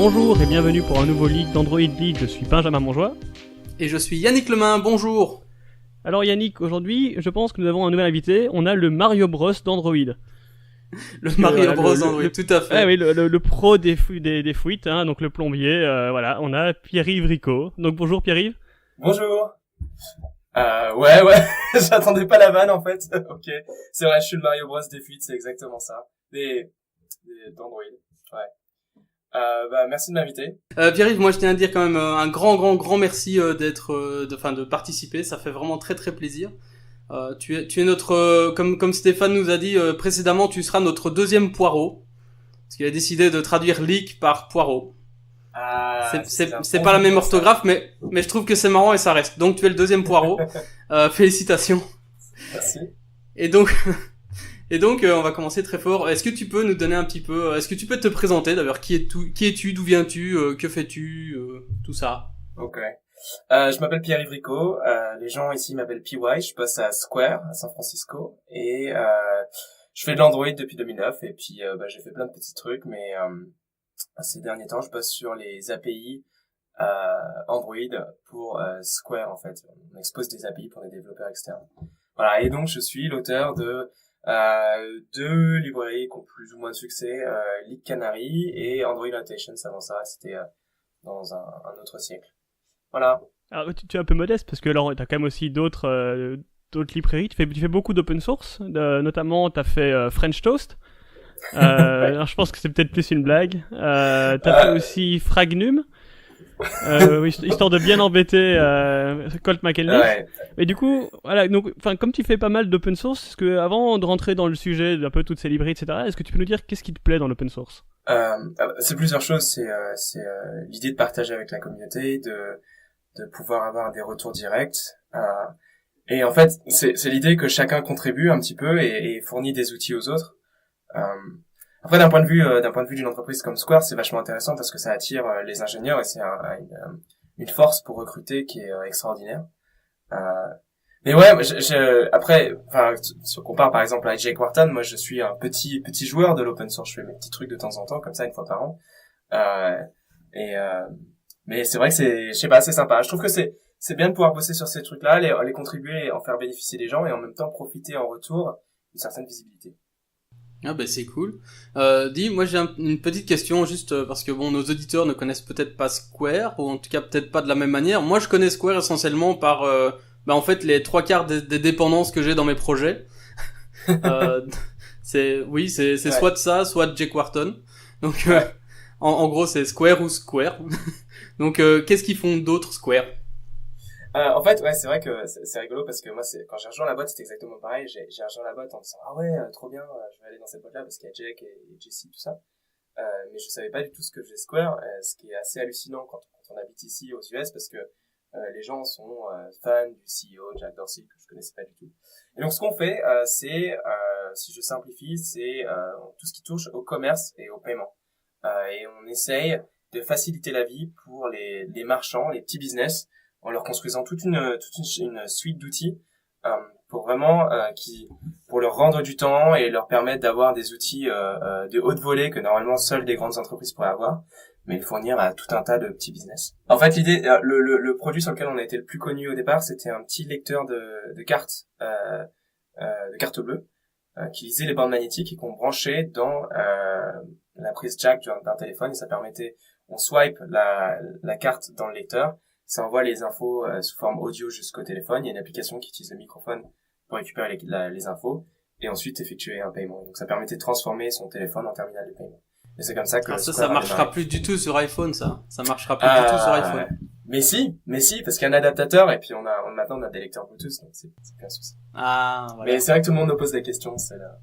Bonjour et bienvenue pour un nouveau leak d'Android League, je suis Benjamin Monjoie. Et je suis Yannick Lemain, bonjour. Alors Yannick, aujourd'hui, je pense que nous avons un nouvel invité, on a le Mario Bros d'Android. Le Mario Bros d'Android, tout à fait. Ah oui, le pro des fuites, hein, donc le plombier, voilà, on a Pierre-Yves Rico. Donc bonjour Pierre-Yves. Bonjour. Ouais, j'attendais pas la vanne en fait. Ok, c'est vrai, je suis le Mario Bros des fuites, c'est exactement ça. D'Android, ouais. Merci de m'inviter. Pierre-Yves, moi je tiens à dire quand même un grand merci de participer, ça fait vraiment très très plaisir. Tu es notre, comme Stéphane nous a dit précédemment, tu seras notre deuxième poireau, parce qu'il a décidé de traduire leak par poireau. C'est pas la même orthographe, mais je trouve que c'est marrant et ça reste. Donc tu es le deuxième poireau. Félicitations. Merci. Et donc on va commencer très fort. Est-ce que tu peux nous donner un petit peu, est-ce que tu peux te présenter d'ailleurs, qui es-tu, d'où viens-tu, que fais-tu, tout ça. Ok. Je m'appelle Pierre-Yves Rico. Les gens ici m'appellent PY. Je bosse à Square à San Francisco et je fais de l'Android depuis 2009 et puis j'ai fait plein de petits trucs, mais ces derniers temps je bosse sur les API Android pour Square en fait. On expose des API pour des développeurs externes. Voilà, et donc je suis l'auteur de deux librairies qui ont plus ou moins de succès, Leak Canary et Android Annotations. Avant ça, c'était dans un autre siècle. Voilà. Alors tu es un peu modeste parce que alors t'as quand même aussi d'autres librairies. Tu fais beaucoup d'open source, notamment t'as fait French Toast. Alors je pense que c'est peut-être plus une blague. T'as fait aussi Fragnum. Oui, histoire de bien embêter Colt McElnich. Ouais. Et du coup, voilà, donc, enfin, comme tu fais pas mal d'open source, est-ce que avant de rentrer dans le sujet d'un peu toutes ces librairies, etc., est-ce que tu peux nous dire qu'est-ce qui te plaît dans l'open source? C'est plusieurs choses. C'est l'idée de partager avec la communauté, de pouvoir avoir des retours directs. Et en fait, c'est l'idée que chacun contribue un petit peu et fournit des outils aux autres. Après, d'un point de vue d'une entreprise comme Square, c'est vachement intéressant parce que ça attire les ingénieurs et c'est une force pour recruter qui est extraordinaire. Mais ouais, après, enfin, si on compare par exemple à Jake Wharton, moi je suis un petit joueur de l'open source. Je fais mes petits trucs de temps en temps, comme ça, une fois par an. Mais c'est vrai que je sais pas, c'est sympa. Je trouve que c'est bien de pouvoir bosser sur ces trucs-là, les contribuer et en faire bénéficier les gens et en même temps profiter en retour d'une certaine visibilité. Ah c'est cool. Moi j'ai une petite question juste parce que bon, nos auditeurs ne connaissent peut-être pas Square, ou en tout cas peut-être pas de la même manière. Moi je connais Square essentiellement par en fait les 3/4 des dépendances que j'ai dans mes projets. C'est ouais. Soit de ça, soit de Jake Wharton. Donc en gros c'est Square ou Square. Donc qu'est-ce qu'ils font d'autres Square? En fait, ouais, c'est vrai que c'est rigolo parce que moi, quand j'ai rejoint la boîte, c'était exactement pareil. J'ai rejoint la boîte en me disant, ah ouais, trop bien, je vais aller dans cette boîte-là parce qu'il y a Jack et Jesse, tout ça. Mais je savais pas du tout ce que faisait Square, ce qui est assez hallucinant quand on habite ici aux US parce que les gens sont fans du CEO Jack Dorsey que je connaissais pas du tout. Et donc ce qu'on fait, c'est, si je simplifie, c'est tout ce qui touche au commerce et au paiement. Et on essaye de faciliter la vie pour les marchands, les petits business, en leur construisant toute une suite d'outils pour vraiment pour leur rendre du temps et leur permettre d'avoir des outils de haute volée que normalement seules des grandes entreprises pourraient avoir, mais les fournir à tout un tas de petits business. En fait, l'idée, le produit sur lequel on a été le plus connu au départ, c'était un petit lecteur de cartes bleues qui lisait les bandes magnétiques et qu'on branchait dans la prise jack d'un téléphone et ça permettait, on swipe la carte dans le lecteur. Ça envoie les infos sous forme audio jusqu'au téléphone. Il y a une application qui utilise le microphone pour récupérer les infos et ensuite effectuer un paiement. Donc ça permettait de transformer son téléphone en terminal de paiement. Et c'est comme ça que ça marchera plus du tout sur iPhone, ça. Ça marchera plus du tout sur iPhone. Mais si, parce qu'il y a un adaptateur et puis maintenant on a des lecteurs Bluetooth, donc c'est plus un souci. Ah, voilà. Mais c'est vrai que tout le monde nous pose des questions, c'est là.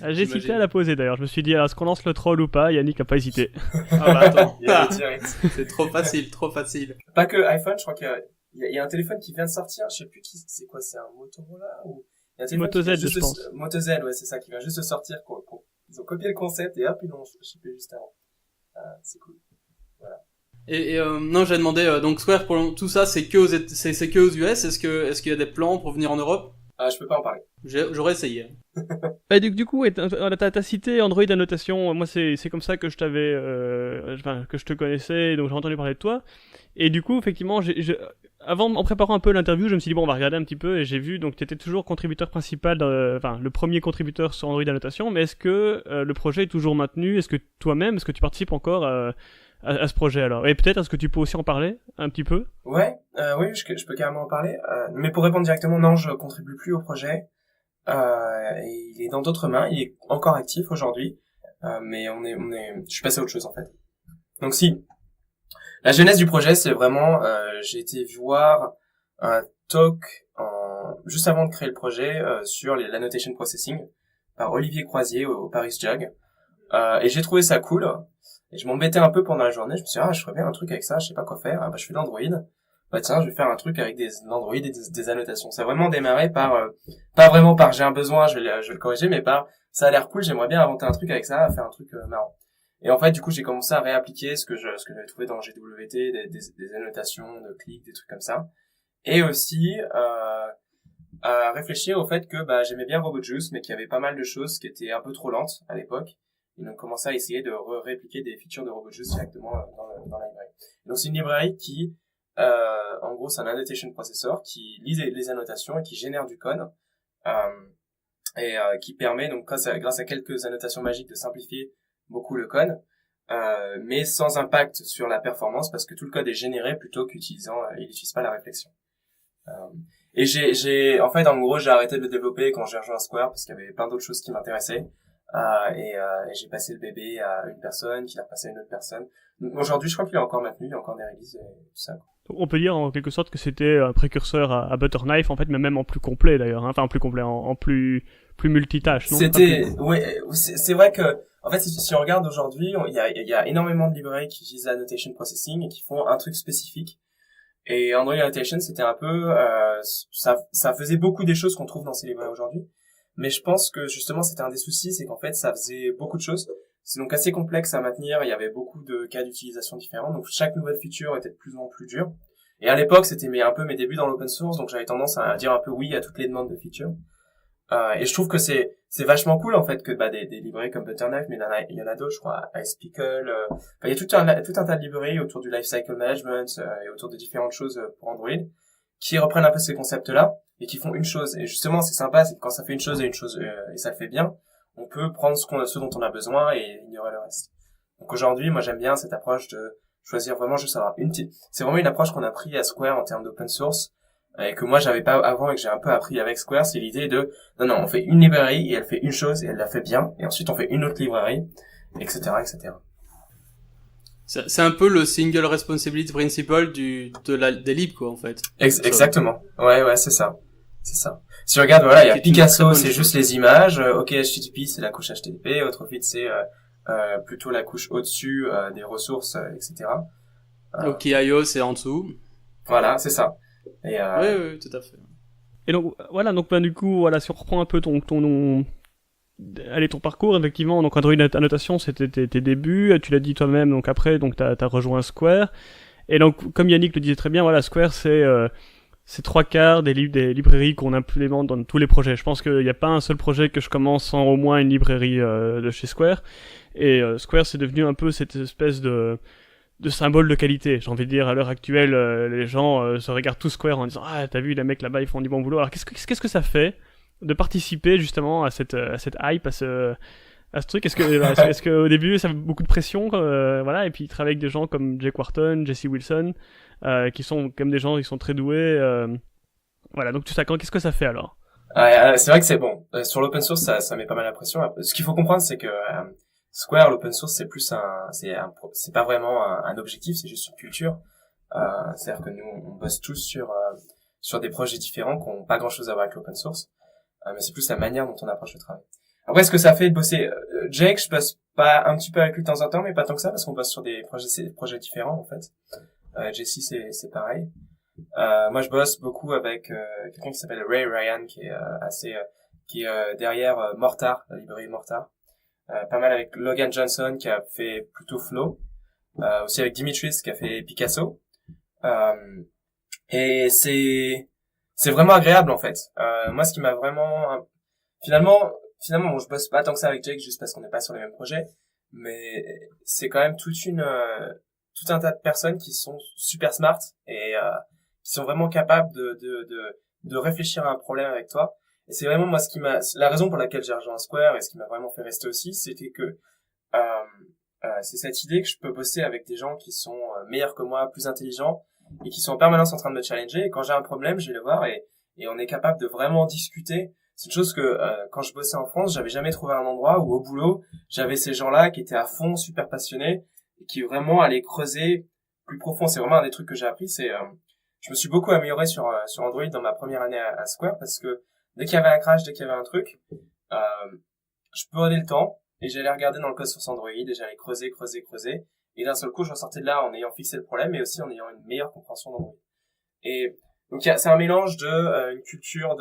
J'ai hésité à la poser d'ailleurs, je me suis dit est-ce qu'on lance le troll ou pas, Yannick a pas hésité. Attends. Il y a le direct. C'est trop facile. Pas que iPhone, je crois qu'il y a un téléphone qui vient de sortir, je sais plus c'est quoi, c'est un Motorola ou Moto Z, je pense. Moto Z, ouais, c'est ça, qui vient juste de sortir, ils ont copié le concept et hop, ils l'ont shippé juste avant. C'est cool. Voilà. Et non, j'ai demandé donc Square pour tout ça, c'est que aux US. Est-ce qu'il y a des plans pour venir en Europe? Je peux pas en parler. J'aurais essayé. Bah, du coup, ouais, t'as cité Android Annotation. Moi, c'est comme ça que je t'avais, enfin, que je te connaissais, donc j'ai entendu parler de toi. Et du coup, effectivement, avant, en préparant un peu l'interview, je me suis dit bon, on va regarder un petit peu, et j'ai vu donc tu étais toujours contributeur principal, enfin le premier contributeur sur Android Annotation. Mais est-ce que le projet est toujours maintenu? Est-ce que toi-même, est-ce que tu participes encore à ce projet alors? Et peut-être est-ce que tu peux aussi en parler un petit peu? Ouais, oui, je peux carrément en parler. Mais pour répondre directement, non, je contribue plus au projet. Et il est dans d'autres mains. Il est encore actif aujourd'hui, mais je suis passé à autre chose en fait. Donc si, la genèse du projet, c'est vraiment, j'ai été voir un talk juste avant de créer le projet sur l'annotation processing par Olivier Croisier au Paris Jug. Et j'ai trouvé ça cool. Et je m'embêtais un peu pendant la journée. Je me suis dit, je ferais bien un truc avec ça, je sais pas quoi faire. Je fais de l'Android. Bah tiens, je vais faire un truc avec l'Android et des annotations. Ça a vraiment démarré par, pas vraiment par j'ai un besoin, je vais le corriger, mais par ça a l'air cool, j'aimerais bien inventer un truc avec ça, faire un truc marrant. Et en fait, du coup, j'ai commencé à réappliquer ce que j'avais trouvé dans GWT, des annotations de clics, des trucs comme ça. Et aussi, à réfléchir au fait que, j'aimais bien RobotJuice, mais qu'il y avait pas mal de choses qui étaient un peu trop lentes à l'époque. Et donc, commencé à essayer de répliquer des features de RobotJuice directement dans la librairie. Donc, c'est une librairie qui, en gros, c'est un annotation processor qui lit les annotations et qui génère du code, qui permet, donc, grâce à quelques annotations magiques, de simplifier beaucoup le code, mais sans impact sur la performance parce que tout le code est généré plutôt il n'utilise pas la réflexion. Et en fait, en gros, j'ai arrêté de le développer quand j'ai rejoint Square parce qu'il y avait plein d'autres choses qui m'intéressaient. Et j'ai passé le bébé à une personne, qui l'a repassé à une autre personne. Aujourd'hui, je crois qu'il est encore maintenu, il y a encore des releases et tout ça. On peut dire en quelque sorte que c'était un précurseur à Butterknife, en fait, mais même en plus complet d'ailleurs, hein. Enfin en plus complet, en plus multitâche, non? C'est vrai que, en fait, si on regarde aujourd'hui, il y a énormément de librairies qui utilisent l'annotation processing et qui font un truc spécifique. Et Android Annotation, c'était un peu, ça faisait beaucoup des choses qu'on trouve dans ces librairies aujourd'hui. Mais je pense que justement, c'était un des soucis, c'est qu'en fait, ça faisait beaucoup de choses. C'est donc assez complexe à maintenir, il y avait beaucoup de cas d'utilisation différents, donc chaque nouvelle feature était de plus en plus dure. Et à l'époque, c'était un peu mes débuts dans l'open source, donc j'avais tendance à dire un peu oui à toutes les demandes de features. Et je trouve que c'est vachement cool en fait que des librairies comme Butterknife, mais il y en a d'autres, je crois, Icepickle, il y a tout un tas de librairies autour du lifecycle management et autour de différentes choses pour Android qui reprennent un peu ces concepts-là et qui font une chose. Et justement, c'est sympa, c'est que quand ça fait une chose et ça le fait bien, on peut prendre ce dont on a besoin et ignorer le reste. Donc aujourd'hui, moi j'aime bien cette approche de choisir vraiment juste avoir c'est vraiment une approche qu'on a pris à Square en termes d'open source et que moi j'avais pas avant et que j'ai un peu appris avec Square, c'est l'idée de non, on fait une librairie et elle fait une chose et elle la fait bien et ensuite on fait une autre librairie, etc., etc. C'est un peu le single responsibility principle des libres, quoi, en fait. Exactement. Ouais, c'est ça. C'est ça. Si tu regardes, voilà, il y a Picasso, c'est juste les images. OK, HTTP, c'est la couche HTTP. Autrefit, c'est plutôt la couche au-dessus des ressources, etc. OK.io, c'est en dessous. Voilà, c'est ça. Et oui, tout à fait. Et donc voilà, donc du coup, voilà, si on reprend un peu ton parcours, effectivement, donc Android Annotation, c'était tes débuts, tu l'as dit toi-même, donc après, donc t'as rejoint Square, et donc, comme Yannick le disait très bien, voilà, Square, c'est 3/4 des librairies qu'on implémente dans tous les projets. Je pense qu'il n'y a pas un seul projet que je commence sans au moins une librairie de chez Square, et Square, c'est devenu un peu cette espèce de symbole de qualité. J'ai envie de dire, à l'heure actuelle, les gens se regardent tous Square en disant « Ah, t'as vu, les mecs là-bas, ils font du bon boulot. » Alors, qu'est-ce que ça fait de participer justement à cette hype, à ce truc? Est-ce que au début ça fait beaucoup de pression, voilà, et puis il travaille avec des gens comme Jake Wharton, Jesse Wilson, qui sont comme des gens qui sont très doués, voilà, donc tout ça, qu'est-ce que ça fait alors? C'est vrai que c'est bon. Sur l'open source, ça met pas mal la pression. Ce qu'il faut comprendre, c'est que Square, l'open source, c'est pas vraiment un objectif, c'est juste une culture. C'est-à-dire que nous, on bosse tous sur des projets différents qui n'ont pas grand-chose à voir avec l'open source. Mais c'est plus la manière dont on approche le travail. Après, ce que ça fait de bosser, Jake, je bosse pas un petit peu avec lui de temps en temps, mais pas tant que ça, parce qu'on bosse sur des projets différents, en fait. Jesse, c'est pareil. Moi, je bosse beaucoup avec quelqu'un qui s'appelle Ray Ryan, qui est derrière Mortar, la librairie Mortar. Pas mal avec Logan Johnson, qui a fait plutôt Flow. Aussi avec Dimitris, qui a fait Picasso. Et c'est vraiment agréable en fait. Moi, ce qui m'a vraiment finalement finalement, bon, je bosse pas tant que ça avec Jake juste parce qu'on n'est pas sur les mêmes projets, mais c'est quand même tout un tas de personnes qui sont super smart et qui sont vraiment capables de réfléchir à un problème avec toi. Et c'est vraiment moi la raison pour laquelle j'ai rejoint Square et ce qui m'a vraiment fait rester aussi, c'était que c'est cette idée que je peux bosser avec des gens qui sont meilleurs que moi, plus intelligents et qui sont en permanence en train de me challenger. Et quand j'ai un problème, je vais les voir et on est capable de vraiment discuter. C'est une chose que quand je bossais en France, j'avais jamais trouvé un endroit où au boulot, j'avais ces gens-là qui étaient à fond, super passionnés et qui vraiment allaient creuser plus profond. C'est vraiment un des trucs que j'ai appris. Je me suis beaucoup amélioré sur Android dans ma première année à Square parce que dès qu'il y avait un crash, dès qu'il y avait un truc, je prenais le temps et j'allais regarder dans le code source Android et j'allais creuser. Et d'un seul coup, je ressortais de là en ayant fixé le problème et aussi en ayant une meilleure compréhension d'Android. Et donc c'est un mélange de une culture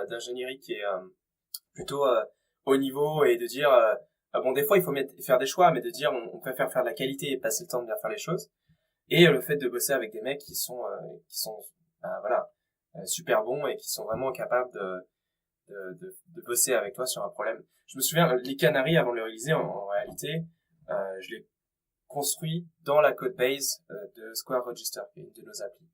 d'ingénierie qui est plutôt haut niveau et de dire bon des fois il faut faire des choix mais de dire on préfère faire de la qualité et passer le temps de bien faire les choses et le fait de bosser avec des mecs qui sont super bons et qui sont vraiment capables de bosser avec toi sur un problème. Je me souviens les Canaries avant de le réaliser en réalité je l'ai construit dans la codebase de Square Register, qui est une de nos applis.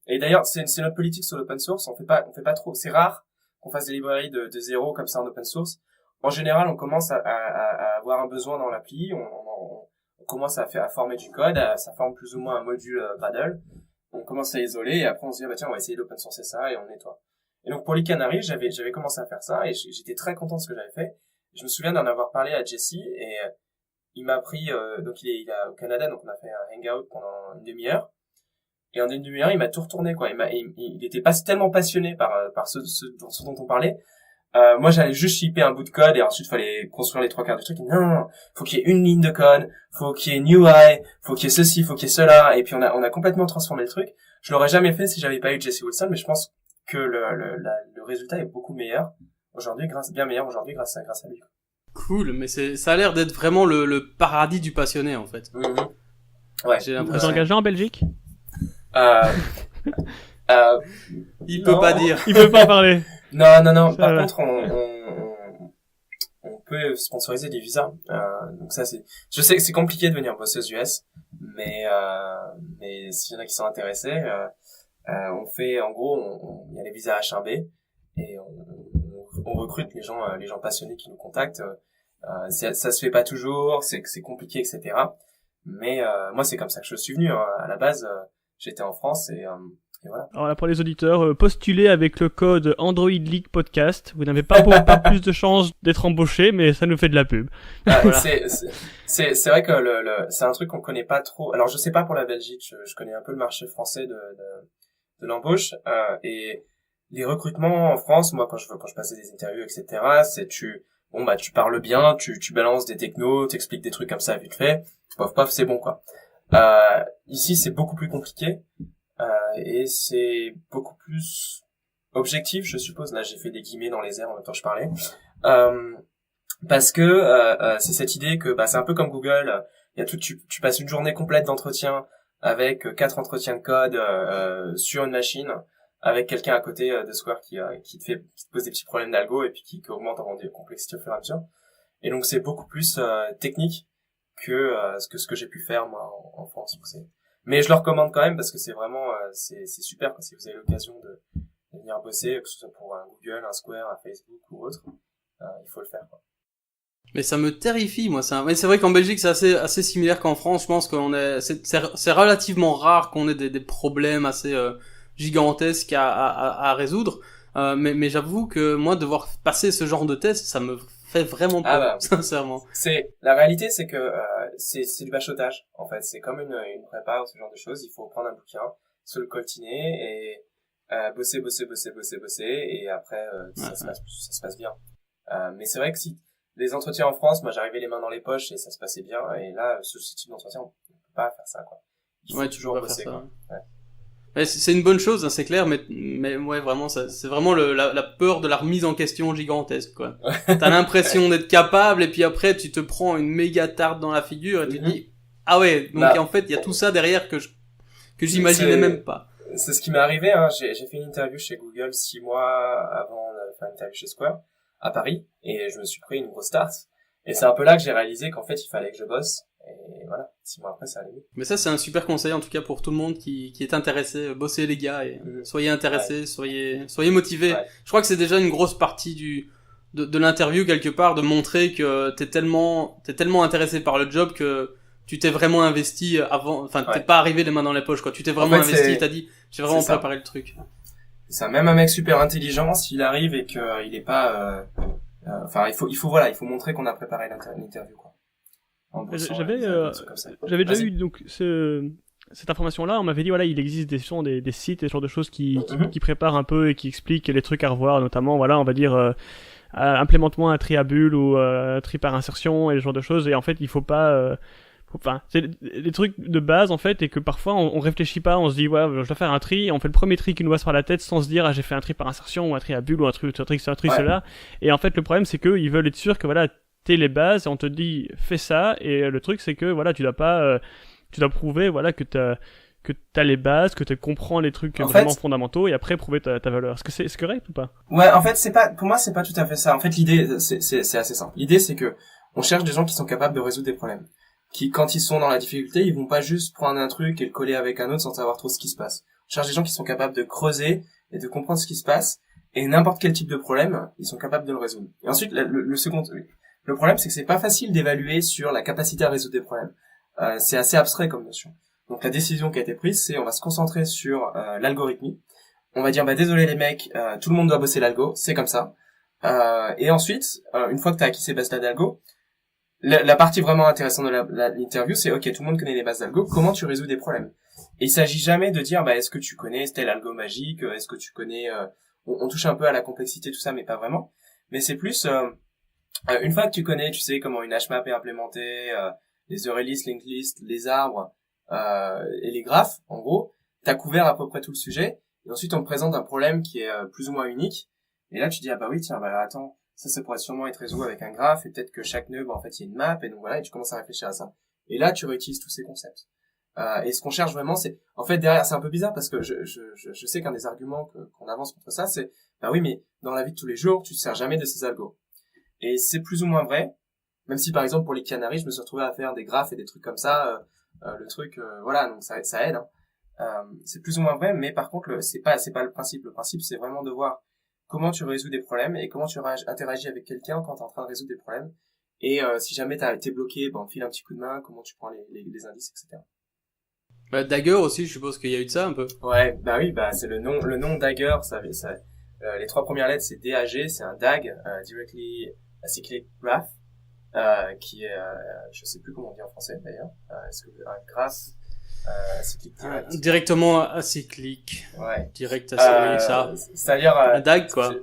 Et d'ailleurs, c'est notre politique sur l'open source. On fait pas trop. C'est rare qu'on fasse des librairies de zéro comme ça en open source. En général, on commence à avoir un besoin dans l'appli. On commence à former du code. Ça forme plus ou moins un module Gradle. On commence à isoler et après on se dit tiens, on va essayer d'open sourcer ça et on nettoie. Et donc pour les Canaries, j'avais commencé à faire ça et j'étais très content de ce que j'avais fait. Je me souviens d'en avoir parlé à Jesse et il m'a pris, donc il est au Canada, donc on a fait un hangout pendant une demi-heure. Et en une demi-heure, il m'a tout retourné, quoi. Il était pas tellement passionné par ce dont on parlait. Moi, j'allais juste shipper un bout de code et ensuite fallait construire les 3/4 du truc. Et non, faut qu'il y ait une ligne de code, faut qu'il y ait une UI, faut qu'il y ait ceci, faut qu'il y ait cela. Et puis on a complètement transformé le truc. Je l'aurais jamais fait si j'avais pas eu Jesse Wilson, mais je pense que le résultat est beaucoup meilleur aujourd'hui, bien meilleur aujourd'hui grâce à lui. Cool, mais ça a l'air d'être vraiment le paradis du passionné en fait. Mm-hmm. Ouais. J'ai l'impression. Vous engagez en Belgique? Il peut pas dire. Il peut pas parler. Non. Par contre, on peut sponsoriser des visas. Donc ça je sais que c'est compliqué de venir bosser aux US, mais s'il y en a qui sont intéressés, on fait, en gros, il y a les visas H1B et on recrute les gens passionnés qui nous contactent. Ça se fait pas toujours, c'est compliqué, etc. Mais moi, c'est comme ça que je suis venu. À la base, j'étais en France et voilà. Alors là, pour les auditeurs, postulez avec le code Android League Podcast. Vous n'avez pas plus de chances d'être embauché, mais ça nous fait de la pub. Voilà. C'est vrai que c'est un truc qu'on connaît pas trop. Alors, je sais pas pour la Belgique, je connais un peu le marché français de l'embauche et les recrutements en France, moi quand je passais des interviews, etc., c'est tu parles bien, tu balances des technos, t'expliques des trucs comme ça vite fait, pof, c'est bon quoi. Ici c'est beaucoup plus compliqué et c'est beaucoup plus objectif, je suppose. Là j'ai fait des guillemets dans les airs en même temps que je parlais, parce que c'est cette idée que c'est un peu comme Google. Il y a tu passes une journée complète d'entretien avec 4 entretiens de code sur une machine, avec quelqu'un à côté de Square qui te pose des petits problèmes d'algo et puis qui augmente en complexité au fur et à mesure. Et donc c'est beaucoup plus technique que ce que j'ai pu faire moi en France. Mais je le recommande quand même parce que c'est vraiment c'est super quoi. Si vous avez l'occasion de venir bosser, que ce soit pour un Google, un Square, un Facebook ou autre, il faut le faire quoi. Mais ça me terrifie, moi. Mais c'est vrai qu'en Belgique, c'est assez similaire qu'en France. Je pense c'est relativement rare qu'on ait des problèmes assez gigantesques à résoudre. Mais j'avoue que moi, devoir passer ce genre de test, ça me fait vraiment peur, sincèrement. La réalité, c'est que c'est du bachotage. En fait, c'est comme une prépa ou ce genre de choses. Il faut prendre un bouquin, se le coltiner et bosser, et après ça se passe bien. Mais c'est vrai que si les entretiens en France, moi j'arrivais les mains dans les poches et ça se passait bien. Et là, ce type d'entretien, on peut pas faire ça, quoi. Il faut toujours bosser, quoi. Ouais. Ouais, c'est une bonne chose, hein, c'est clair, mais ouais, vraiment, c'est vraiment la peur de la remise en question gigantesque, quoi. T'as l'impression d'être capable et puis après tu te prends une méga tarte dans la figure et tu te dis ah ouais, donc en fait il y a tout ça derrière que j'imaginais même pas. C'est ce qui m'est arrivé, hein. J'ai fait une interview chez Google 6 mois avant faire une interview chez Square à Paris, et je me suis pris une grosse tarte. Et c'est un peu là que j'ai réalisé qu'en fait, il fallait que je bosse. Et voilà, 6 mois après, ça allait mieux. Mais ça, c'est un super conseil, en tout cas, pour tout le monde qui est intéressé. Bossez, les gars, et soyez intéressés, soyez motivés. Ouais. Je crois que c'est déjà une grosse partie de l'interview, quelque part, de montrer que t'es tellement intéressé par le job que tu t'es vraiment investi avant, enfin, t'es pas arrivé les mains dans les poches, quoi. Tu t'es vraiment investi, t'as dit, j'ai vraiment préparé le truc. C'est même un mec super intelligent, s'il arrive et qu'il est pas, enfin, il faut montrer qu'on a préparé l'interview, quoi. J'avais déjà eu donc cette information-là. On m'avait dit voilà, il existe des sites et ce genre de choses qui préparent un peu et qui expliquent les trucs à revoir, notamment voilà, on va dire implémente-moi un tri à bulles ou un tri par insertion et ce genre de choses. Et en fait, il faut pas enfin, c'est des trucs de base en fait, et que parfois on réfléchit pas, on se dit ouais, je dois faire un tri, on fait le premier tri qui nous passe par la tête sans se dire ah j'ai fait un tri par insertion ou un tri à bulle ou un tri cela. Et en fait le problème c'est que ils veulent être sûrs que voilà t'es les bases et on te dit fais ça, et le truc c'est que voilà tu dois pas tu dois prouver voilà que t'as les bases, que tu comprends les trucs vraiment fondamentaux, et après prouver ta valeur. Est-ce que c'est correct ou pas? Ouais, en fait pour moi c'est pas tout à fait ça. En fait l'idée c'est assez simple. L'idée c'est que on cherche des gens qui sont capables de résoudre des problèmes, qui quand ils sont dans la difficulté ils vont pas juste prendre un truc et le coller avec un autre sans savoir trop ce qui se passe. On cherche des gens qui sont capables de creuser et de comprendre ce qui se passe, et n'importe quel type de problème ils sont capables de le résoudre. Et ensuite le problème, c'est que c'est pas facile d'évaluer sur la capacité à résoudre des problèmes. C'est assez abstrait comme notion. Donc la décision qui a été prise, c'est on va se concentrer sur l'algorithmie. On va dire désolé les mecs, tout le monde doit bosser l'algo, c'est comme ça. Et ensuite, une fois que tu as acquis ces bases d'algo, la partie vraiment intéressante de l'interview, c'est ok, tout le monde connaît les bases d'algo, comment tu résous des problèmes. Et il s'agit jamais de dire est-ce que tu connais tel algo magique, est-ce que tu connais on touche un peu à la complexité tout ça, mais pas vraiment. Mais c'est plus une fois que tu connais, tu sais comment une HMAP est implémentée, les array lists, linked lists, les arbres et les graphes, en gros, t'as couvert à peu près tout le sujet. Et ensuite, on te présente un problème qui est plus ou moins unique. Et là, tu dis oui, tiens, attends, ça pourrait sûrement être résolu avec un graphe, et peut-être que chaque nœud, en fait, il y a une map, et donc voilà, et tu commences à réfléchir à ça. Et là, tu réutilises tous ces concepts. Et ce qu'on cherche vraiment, c'est, en fait, derrière, c'est un peu bizarre parce que je sais qu'un des arguments qu'on avance contre ça, c'est, oui, mais dans la vie de tous les jours, tu te sers jamais de ces algos. Et c'est plus ou moins vrai, même si par exemple pour les canaries, je me suis retrouvé à faire des graphes et des trucs comme ça, le truc, voilà, donc ça aide. Hein. C'est plus ou moins vrai, mais par contre, c'est pas le principe. Le principe, c'est vraiment de voir comment tu résous des problèmes et comment tu interagis avec quelqu'un quand t'es en train de résoudre des problèmes. Et si jamais t'as été bloqué, on te file un petit coup de main, comment tu prends les indices, etc. Dagger aussi, je suppose qu'il y a eu de ça un peu. Ouais, oui, c'est le nom Dagger, les 3 premières lettres c'est DAG, c'est un DAG, Directly Acyclic Graph, qui est, je sais plus comment on dit en français d'ailleurs, est-ce que un graphe acyclique direct. Directement acyclique. Ouais. Direct acyclique, ça. C'est-à-dire un DAG quoi.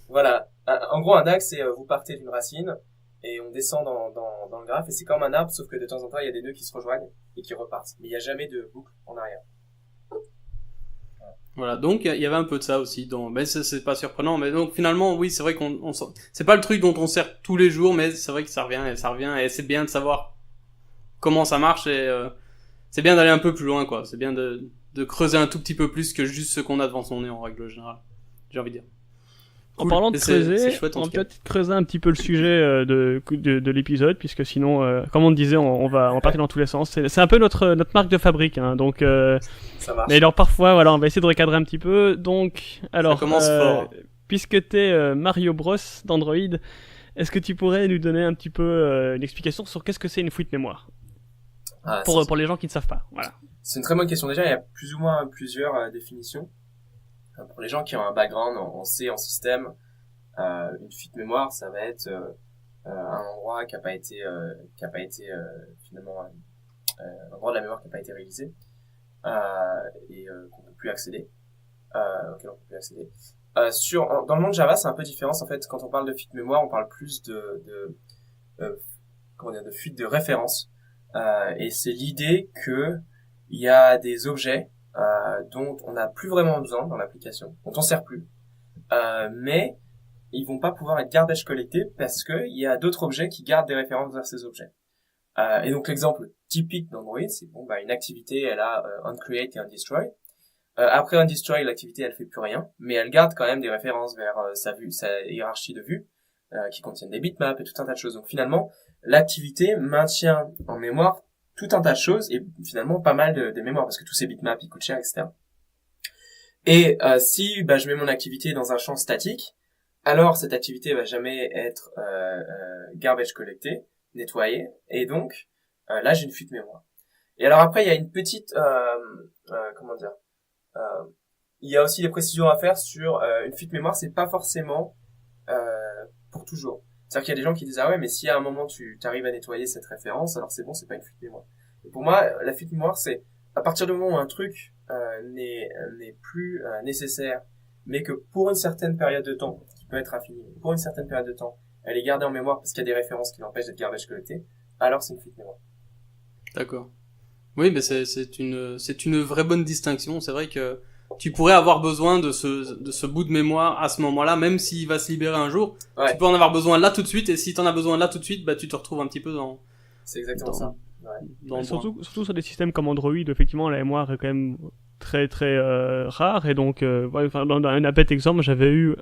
Voilà, en gros un DAG c'est vous partez d'une racine et on descend dans le graphe, et c'est comme un arbre, sauf que de temps en temps il y a des nœuds qui se rejoignent et qui repartent, mais il y a jamais de boucle en arrière. Voilà, donc il y avait un peu de ça aussi, mais c'est pas surprenant, mais donc finalement oui, c'est vrai qu'on c'est pas le truc dont on sert tous les jours, mais c'est vrai que ça revient, et c'est bien de savoir comment ça marche, et c'est bien d'aller un peu plus loin, quoi. C'est bien de creuser un tout petit peu plus que juste ce qu'on a devant son nez en règle générale, j'ai envie de dire. En parlant de creuser, on va peut-être creuser un petit peu le sujet de l'épisode, puisque sinon, comme on disait, on va partir dans tous les sens. C'est un peu notre marque de fabrique, hein, donc. Ça marche. Mais alors parfois, voilà, on va essayer de recadrer un petit peu. Donc, alors, ça commence fort. Puisque t'es Mario Bros d'Android, est-ce que tu pourrais nous donner un petit peu une explication sur qu'est-ce que c'est une fuite mémoire pour les gens qui ne savent pas. Voilà. C'est une très bonne question. Déjà, il y a plus ou moins plusieurs définitions. Pour les gens qui ont un background en C, en système, une fuite mémoire, ça va être un endroit qui a pas été finalement un endroit de la mémoire qui a pas été réalisé et qu'on peut plus accéder, auquel on peut plus accéder. Dans le monde Java, c'est un peu différent. En fait, quand on parle de fuite mémoire, on parle plus de fuite de référence. Et c'est l'idée que il y a des objets dont on n'a plus vraiment besoin dans l'application, dont on sert plus, mais ils vont pas pouvoir être garbage collectés parce que il y a d'autres objets qui gardent des références vers ces objets. Et donc l'exemple typique d'Android, c'est une activité, elle a onCreate et onDestroy. Après Undestroy, l'activité elle fait plus rien, mais elle garde quand même des références vers sa hiérarchie de vues qui contiennent des bitmaps et tout un tas de choses. Donc finalement, l'activité maintient en mémoire tout un tas de choses et finalement pas mal de mémoire parce que tous ces bitmaps ils coûtent cher, etc. Et si je mets mon activité dans un champ statique, alors cette activité va jamais être garbage collectée, nettoyée, et donc là j'ai une fuite mémoire. Et alors après il y a une petite il y a aussi des précisions à faire sur une fuite mémoire, c'est pas forcément pour toujours. C'est-à-dire qu'il y a des gens qui disent ah ouais mais si à un moment tu arrives à nettoyer cette référence, alors c'est bon, c'est pas une fuite mémoire. Et pour moi la fuite mémoire c'est à partir du moment où un truc n'est plus nécessaire, mais que pour une certaine période de temps, qui peut être infinie, pour une certaine période de temps, elle est gardée en mémoire parce qu'il y a des références qui l'empêchent d'être garbage collectée, alors c'est une fuite mémoire. D'accord. Oui, mais c'est une vraie bonne distinction. C'est vrai que tu pourrais avoir besoin de ce bout de mémoire à ce moment-là, même s'il va se libérer un jour. Ouais. Tu peux en avoir besoin là tout de suite, et si t'en as besoin là tout de suite, tu te retrouves un petit peu dans... C'est exactement ça. Ouais. Surtout sur des systèmes comme Android, effectivement, la mémoire est quand même très très rare, et donc dans un bête exemple, j'avais eu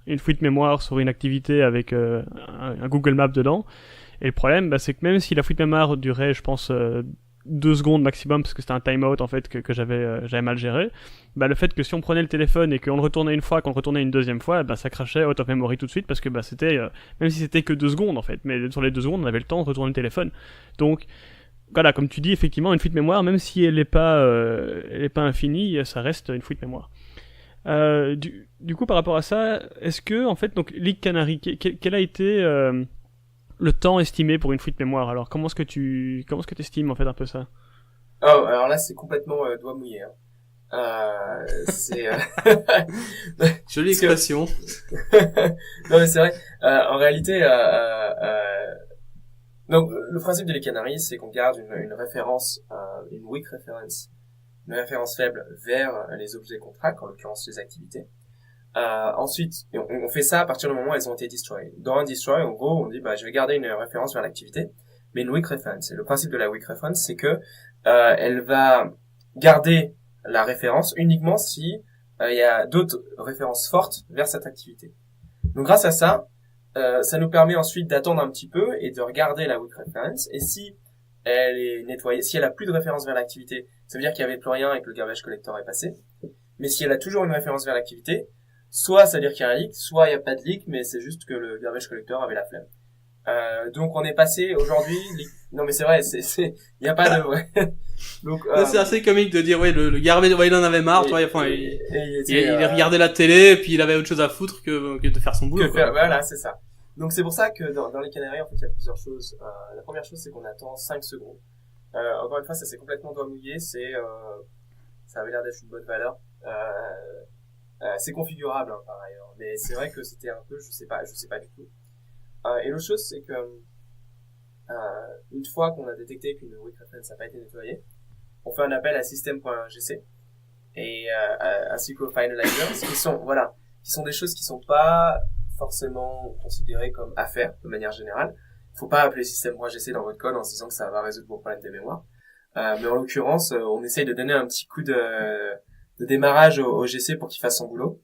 une fuite mémoire sur une activité avec un Google Maps dedans, et le problème c'est que même si la fuite mémoire durait, je pense, 2 secondes maximum, parce que c'était un timeout en fait que j'avais mal géré, le fait que si on prenait le téléphone et qu'on le retournait une fois, qu'on le retournait une deuxième fois, ça crachait out of memory tout de suite, parce que c'était même si c'était que 2 secondes en fait, mais sur les 2 secondes on avait le temps de retourner le téléphone. Donc voilà, comme tu dis, effectivement, une fuite mémoire, même si elle n'est pas infinie, ça reste une fuite mémoire. Du coup, par rapport à ça, est-ce que, en fait, donc, Leak Canary, quel a été le temps estimé pour une fuite mémoire? Alors, comment est-ce que tu estimes, en fait, un peu ça? Oh, alors là, c'est complètement doigt mouillé. C'est jolie expression. Non, mais c'est vrai. En réalité, donc, le principe de les canaries, c'est qu'on garde une référence, une weak reference, une référence faible vers les objets qu'on traque, en l'occurrence les activités. Ensuite, on fait ça à partir du moment où elles ont été destroy. Dans un destroy, en gros, on dit, je vais garder une référence vers l'activité, mais une weak reference. Et le principe de la weak reference, c'est que, elle va garder la référence uniquement si, il y a d'autres références fortes vers cette activité. Donc, grâce à ça, ça nous permet ensuite d'attendre un petit peu et de regarder la weak reference. Et si elle est nettoyée, si elle a plus de référence vers l'activité, ça veut dire qu'il y avait plus rien et que le garbage collector est passé. Mais si elle a toujours une référence vers l'activité, soit ça veut dire qu'il y a un leak, soit il n'y a pas de leak, mais c'est juste que le garbage collector avait la flemme. Donc on est passé aujourd'hui, non mais c'est vrai, il n'y a pas de vrai. Donc, c'est assez comique de dire, le garbage, il en avait marre, il regardait la télé, et puis il avait autre chose à foutre que de faire son boulot. Voilà, c'est ça. Donc c'est pour ça que dans les canaries, en fait, il y a plusieurs choses. La première chose, c'est qu'on attend 5 secondes. Encore une fois, ça c'est complètement doigt mouillé, ça avait l'air d'être une bonne valeur. C'est configurable, par ailleurs. Mais c'est vrai que c'était un peu, je sais pas du tout. Et l'autre chose, c'est que, une fois qu'on a détecté qu'une weak reference n'a pas été nettoyée, on fait un appel à system.gc et ainsi qu'au finalizer, qui sont des choses qui sont pas forcément considérées comme à faire de manière générale. Il faut pas appeler system.gc dans votre code en se disant que ça va résoudre vos problèmes de mémoire. Mais en l'occurrence, on essaye de donner un petit coup de démarrage au GC pour qu'il fasse son boulot.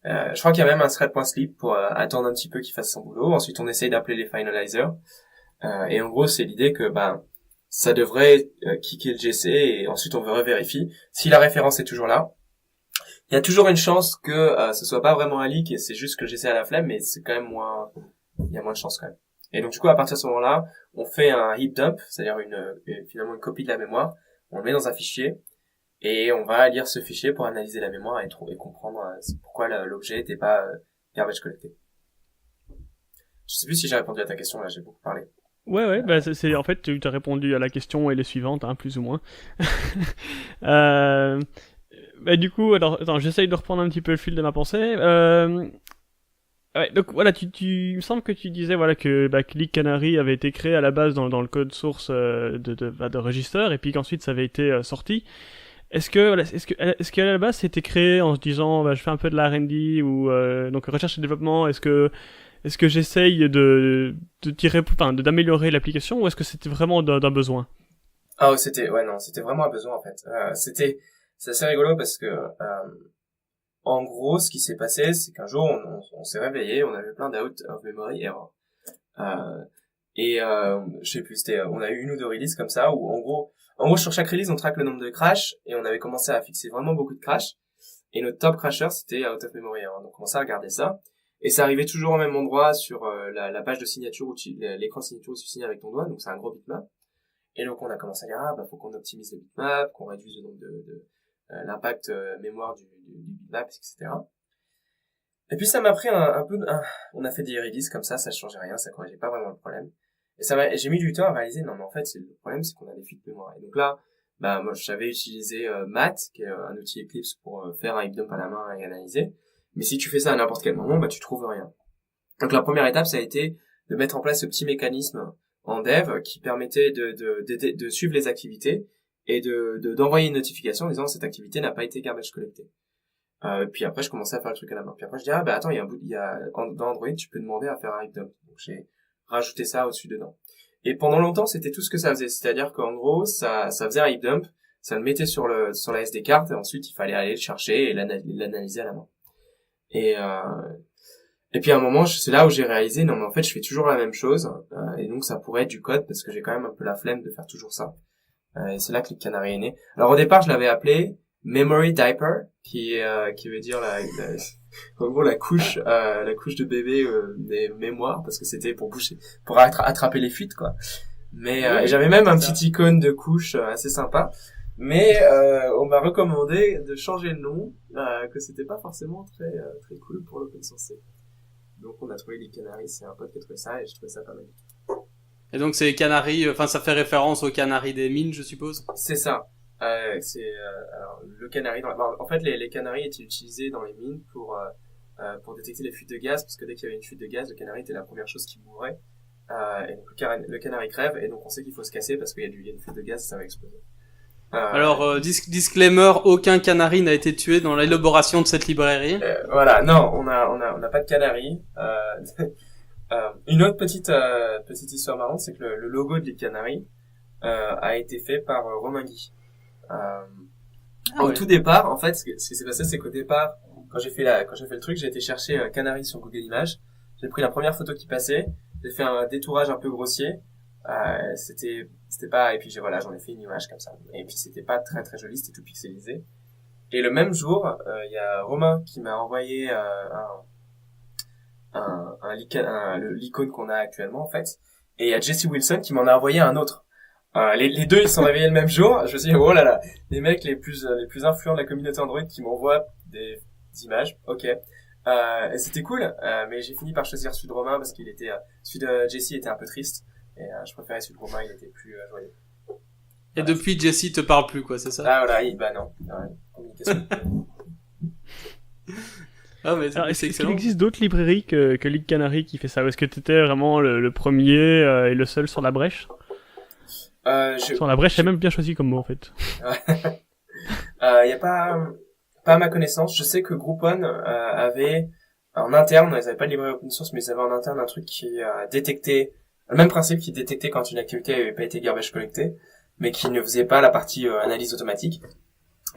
Je crois qu'il y a même un thread.sleep pour attendre un petit peu qu'il fasse son boulot. Ensuite, on essaye d'appeler les finalizers. Et en gros, c'est l'idée que ça devrait kicker le GC et ensuite on vérifie si la référence est toujours là. Il y a toujours une chance que ce soit pas vraiment un leak et c'est juste que le GC a la flemme, mais c'est quand même il y a moins de chance quand même. Et donc du coup, à partir de ce moment-là, on fait un heap dump, c'est-à-dire finalement une copie de la mémoire. On le met dans un fichier. Et on va lire ce fichier pour analyser la mémoire et comprendre pourquoi l'objet n'était pas garbage collecté. Je sais plus si j'ai répondu à ta question, là, j'ai beaucoup parlé. Ouais, c'est en fait, tu as répondu à la question et les suivantes, plus ou moins. Du coup, alors, attends, j'essaye de reprendre un petit peu le fil de ma pensée. Ouais, donc voilà, il me semble que tu disais que Leak Canary avait été créé à la base dans le code source de Register, et puis qu'ensuite ça avait été sorti. Est-ce qu'à la base c'était créé en se disant je fais un peu de la R&D ou donc recherche et développement, est-ce que j'essaye d'améliorer l'application, ou est-ce que c'était vraiment d'un besoin? C'était vraiment un besoin en fait. c'est assez rigolo parce que en gros, ce qui s'est passé, c'est qu'un jour, on s'est réveillé, on avait plein d'out of memory error. Je sais plus, on a eu 1 ou 2 releases comme ça, où en gros, sur chaque release, on traque le nombre de crashs, et on avait commencé à fixer vraiment beaucoup de crashs, et notre top crasher, c'était out of memory error. Donc, on commençait à regarder ça, et ça arrivait toujours au même endroit sur la page de signature, l'écran de signature où tu signes avec ton doigt, donc c'est un gros bitmap. Et donc, on a commencé à dire, faut qu'on optimise le bitmap, qu'on réduise le nombre l'impact mémoire du bitmap, etc. Et puis ça m'a pris on a fait des releases comme ça changeait rien, ça corrigeait pas vraiment le problème. Et j'ai mis du temps à réaliser, non mais en fait le problème c'est qu'on a des fuites de mémoire. Et donc là, moi je savais utiliser Math, qui est un outil Eclipse pour faire un heap dump à la main et analyser. Mais si tu fais ça à n'importe quel moment, tu trouves rien. Donc la première étape, ça a été de mettre en place ce petit mécanisme en dev qui permettait de suivre les activités et d'envoyer une notification en disant cette activité n'a pas été garbage collectée. Puis après je commençais à faire le truc à la main. Puis après je dis attends, dans Android tu peux demander à faire un heap dump. Donc j'ai rajouté ça au-dessus dedans. Et pendant longtemps c'était tout ce que ça faisait, c'est-à-dire qu'en gros ça faisait un heap dump, ça le mettait sur la SD card et ensuite il fallait aller le chercher et l'analyser à la main. Et puis à un moment c'est là où j'ai réalisé non mais en fait je fais toujours la même chose et donc ça pourrait être du code parce que j'ai quand même un peu la flemme de faire toujours ça. Et c'est là que le Canary est né. Alors au départ je l'avais appelé Memory Diaper, qui veut dire en gros la couche de bébé des mémoires, parce que c'était pour attraper les fuites quoi. Mais et j'avais même un petit icône de couche assez sympa. Mais on m'a recommandé de changer le nom, que c'était pas forcément très cool pour l'open source. Donc on a trouvé les Canaries, c'est un pote qui a trouvé ça et je trouvais ça pas mal. Et donc c'est les Canaries, ça fait référence aux Canaries des mines, je suppose. C'est ça. Alors le canari en fait les canaries étaient utilisés dans les mines pour détecter les fuites de gaz, parce que dès qu'il y avait une fuite de gaz, le canari était la première chose qui mourrait. Et donc le canari crève et donc on sait qu'il faut se casser parce qu'il y a une fuite de gaz, ça va exploser. Alors disclaimer, aucun canari n'a été tué dans l'élaboration de cette librairie. Voilà, non, on n'a pas de canari. Une autre petite histoire marrante, c'est que le logo de Lead Canary a été fait par Romain Guy. Au tout départ, en fait, ce qui s'est passé, c'est qu'au départ, quand j'ai fait le truc, j'ai été chercher Canary sur Google Images. J'ai pris la première photo qui passait, j'ai fait un détourage un peu grossier. C'était pas, et puis j'en ai fait une image comme ça. Et puis c'était pas très très joli, c'était tout pixelisé. Et le même jour, il y a Romain qui m'a envoyé l'icône qu'on a actuellement en fait. Et il y a Jesse Wilson qui m'en a envoyé un autre. Les deux ils sont réveillés le même jour. Je me suis dit oh là là, les mecs les plus influents de la communauté Android qui m'envoient des images. Ok. Et c'était cool, mais j'ai fini par choisir celui de Romain parce qu'il était celui de Jesse était un peu triste et je préférais celui de Romain, il était plus joyeux. Et depuis Jesse te parle plus quoi, c'est ça? Ah voilà, non. Communication. Ah mais alors, c'est est-ce qu'il excellent. existe d'autres librairies que Lead Canary qui fait ça, ou est-ce que t'étais vraiment le premier et le seul sur la brèche? Sur la brèche, j'ai même bien choisi comme mot en fait. Y a pas à ma connaissance. Je sais que Groupon avait en interne, ils avaient pas de librairie open source, mais ils avaient en interne un truc qui détectait le même principe, qui détectait quand une activité avait pas été garbage collectée, mais qui ne faisait pas la partie analyse automatique.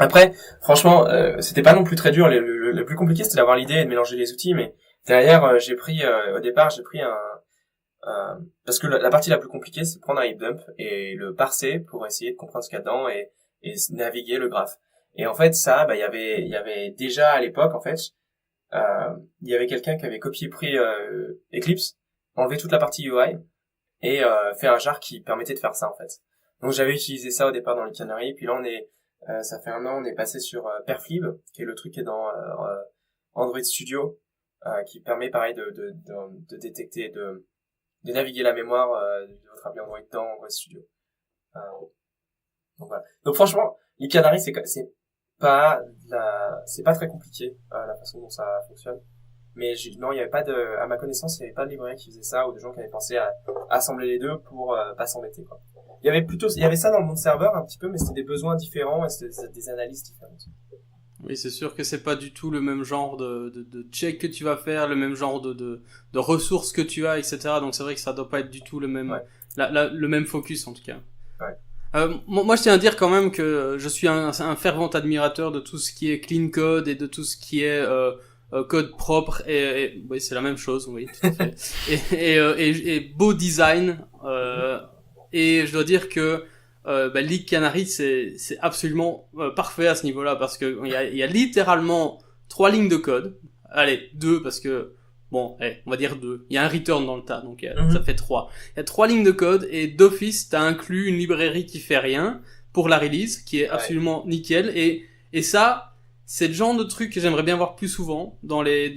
Après, franchement, c'était pas non plus très dur. Le plus compliqué, c'était d'avoir l'idée et de mélanger les outils, mais derrière, au départ, j'ai pris parce que la partie la plus compliquée, c'est prendre un heap dump et le parser pour essayer de comprendre ce qu'il y a dedans et naviguer le graphe. Et en fait, ça, il y avait déjà à l'époque, en fait, il y avait quelqu'un qui avait pris Eclipse, enlevé toute la partie UI et fait un jar qui permettait de faire ça, en fait. Donc j'avais utilisé ça au départ dans les Canaries, puis là ça fait 1 an, on est passé sur Perflib, qui est le truc qui est dans Android Studio, qui permet pareil de détecter, de naviguer la mémoire de votre appli Android dans Android Studio. Donc voilà. Donc franchement, les Canaries c'est pas très compliqué la façon dont ça fonctionne. Mais non, il y avait pas à ma connaissance, il y avait pas de librairie qui faisait ça ou de gens qui avaient pensé à assembler les deux pour pas s'embêter quoi. Il y avait ça dans le monde serveur un petit peu, mais c'était des besoins différents et c'était des analyses différentes. Oui, c'est sûr que c'est pas du tout le même genre de check que tu vas faire, le même genre de ressources que tu as, etc. Donc c'est vrai que ça doit pas être du tout le même, ouais. le même focus en tout cas. Ouais. Moi, je tiens à dire quand même que je suis un fervent admirateur de tout ce qui est clean code et de tout ce qui est code propre et oui, c'est la même chose, oui, tout à fait. et beau design. Et je dois dire que League Canary, c'est absolument parfait à ce niveau-là parce que il y a littéralement 3 lignes de code. Allez, 2 parce que bon, on va dire 2. Il y a un return dans le tas, donc ça fait 3. Il y a 3 lignes de code et d'office, t'as inclus une librairie qui fait rien pour la release, qui est absolument nickel. Et ça, c'est le genre de truc que j'aimerais bien voir plus souvent dans les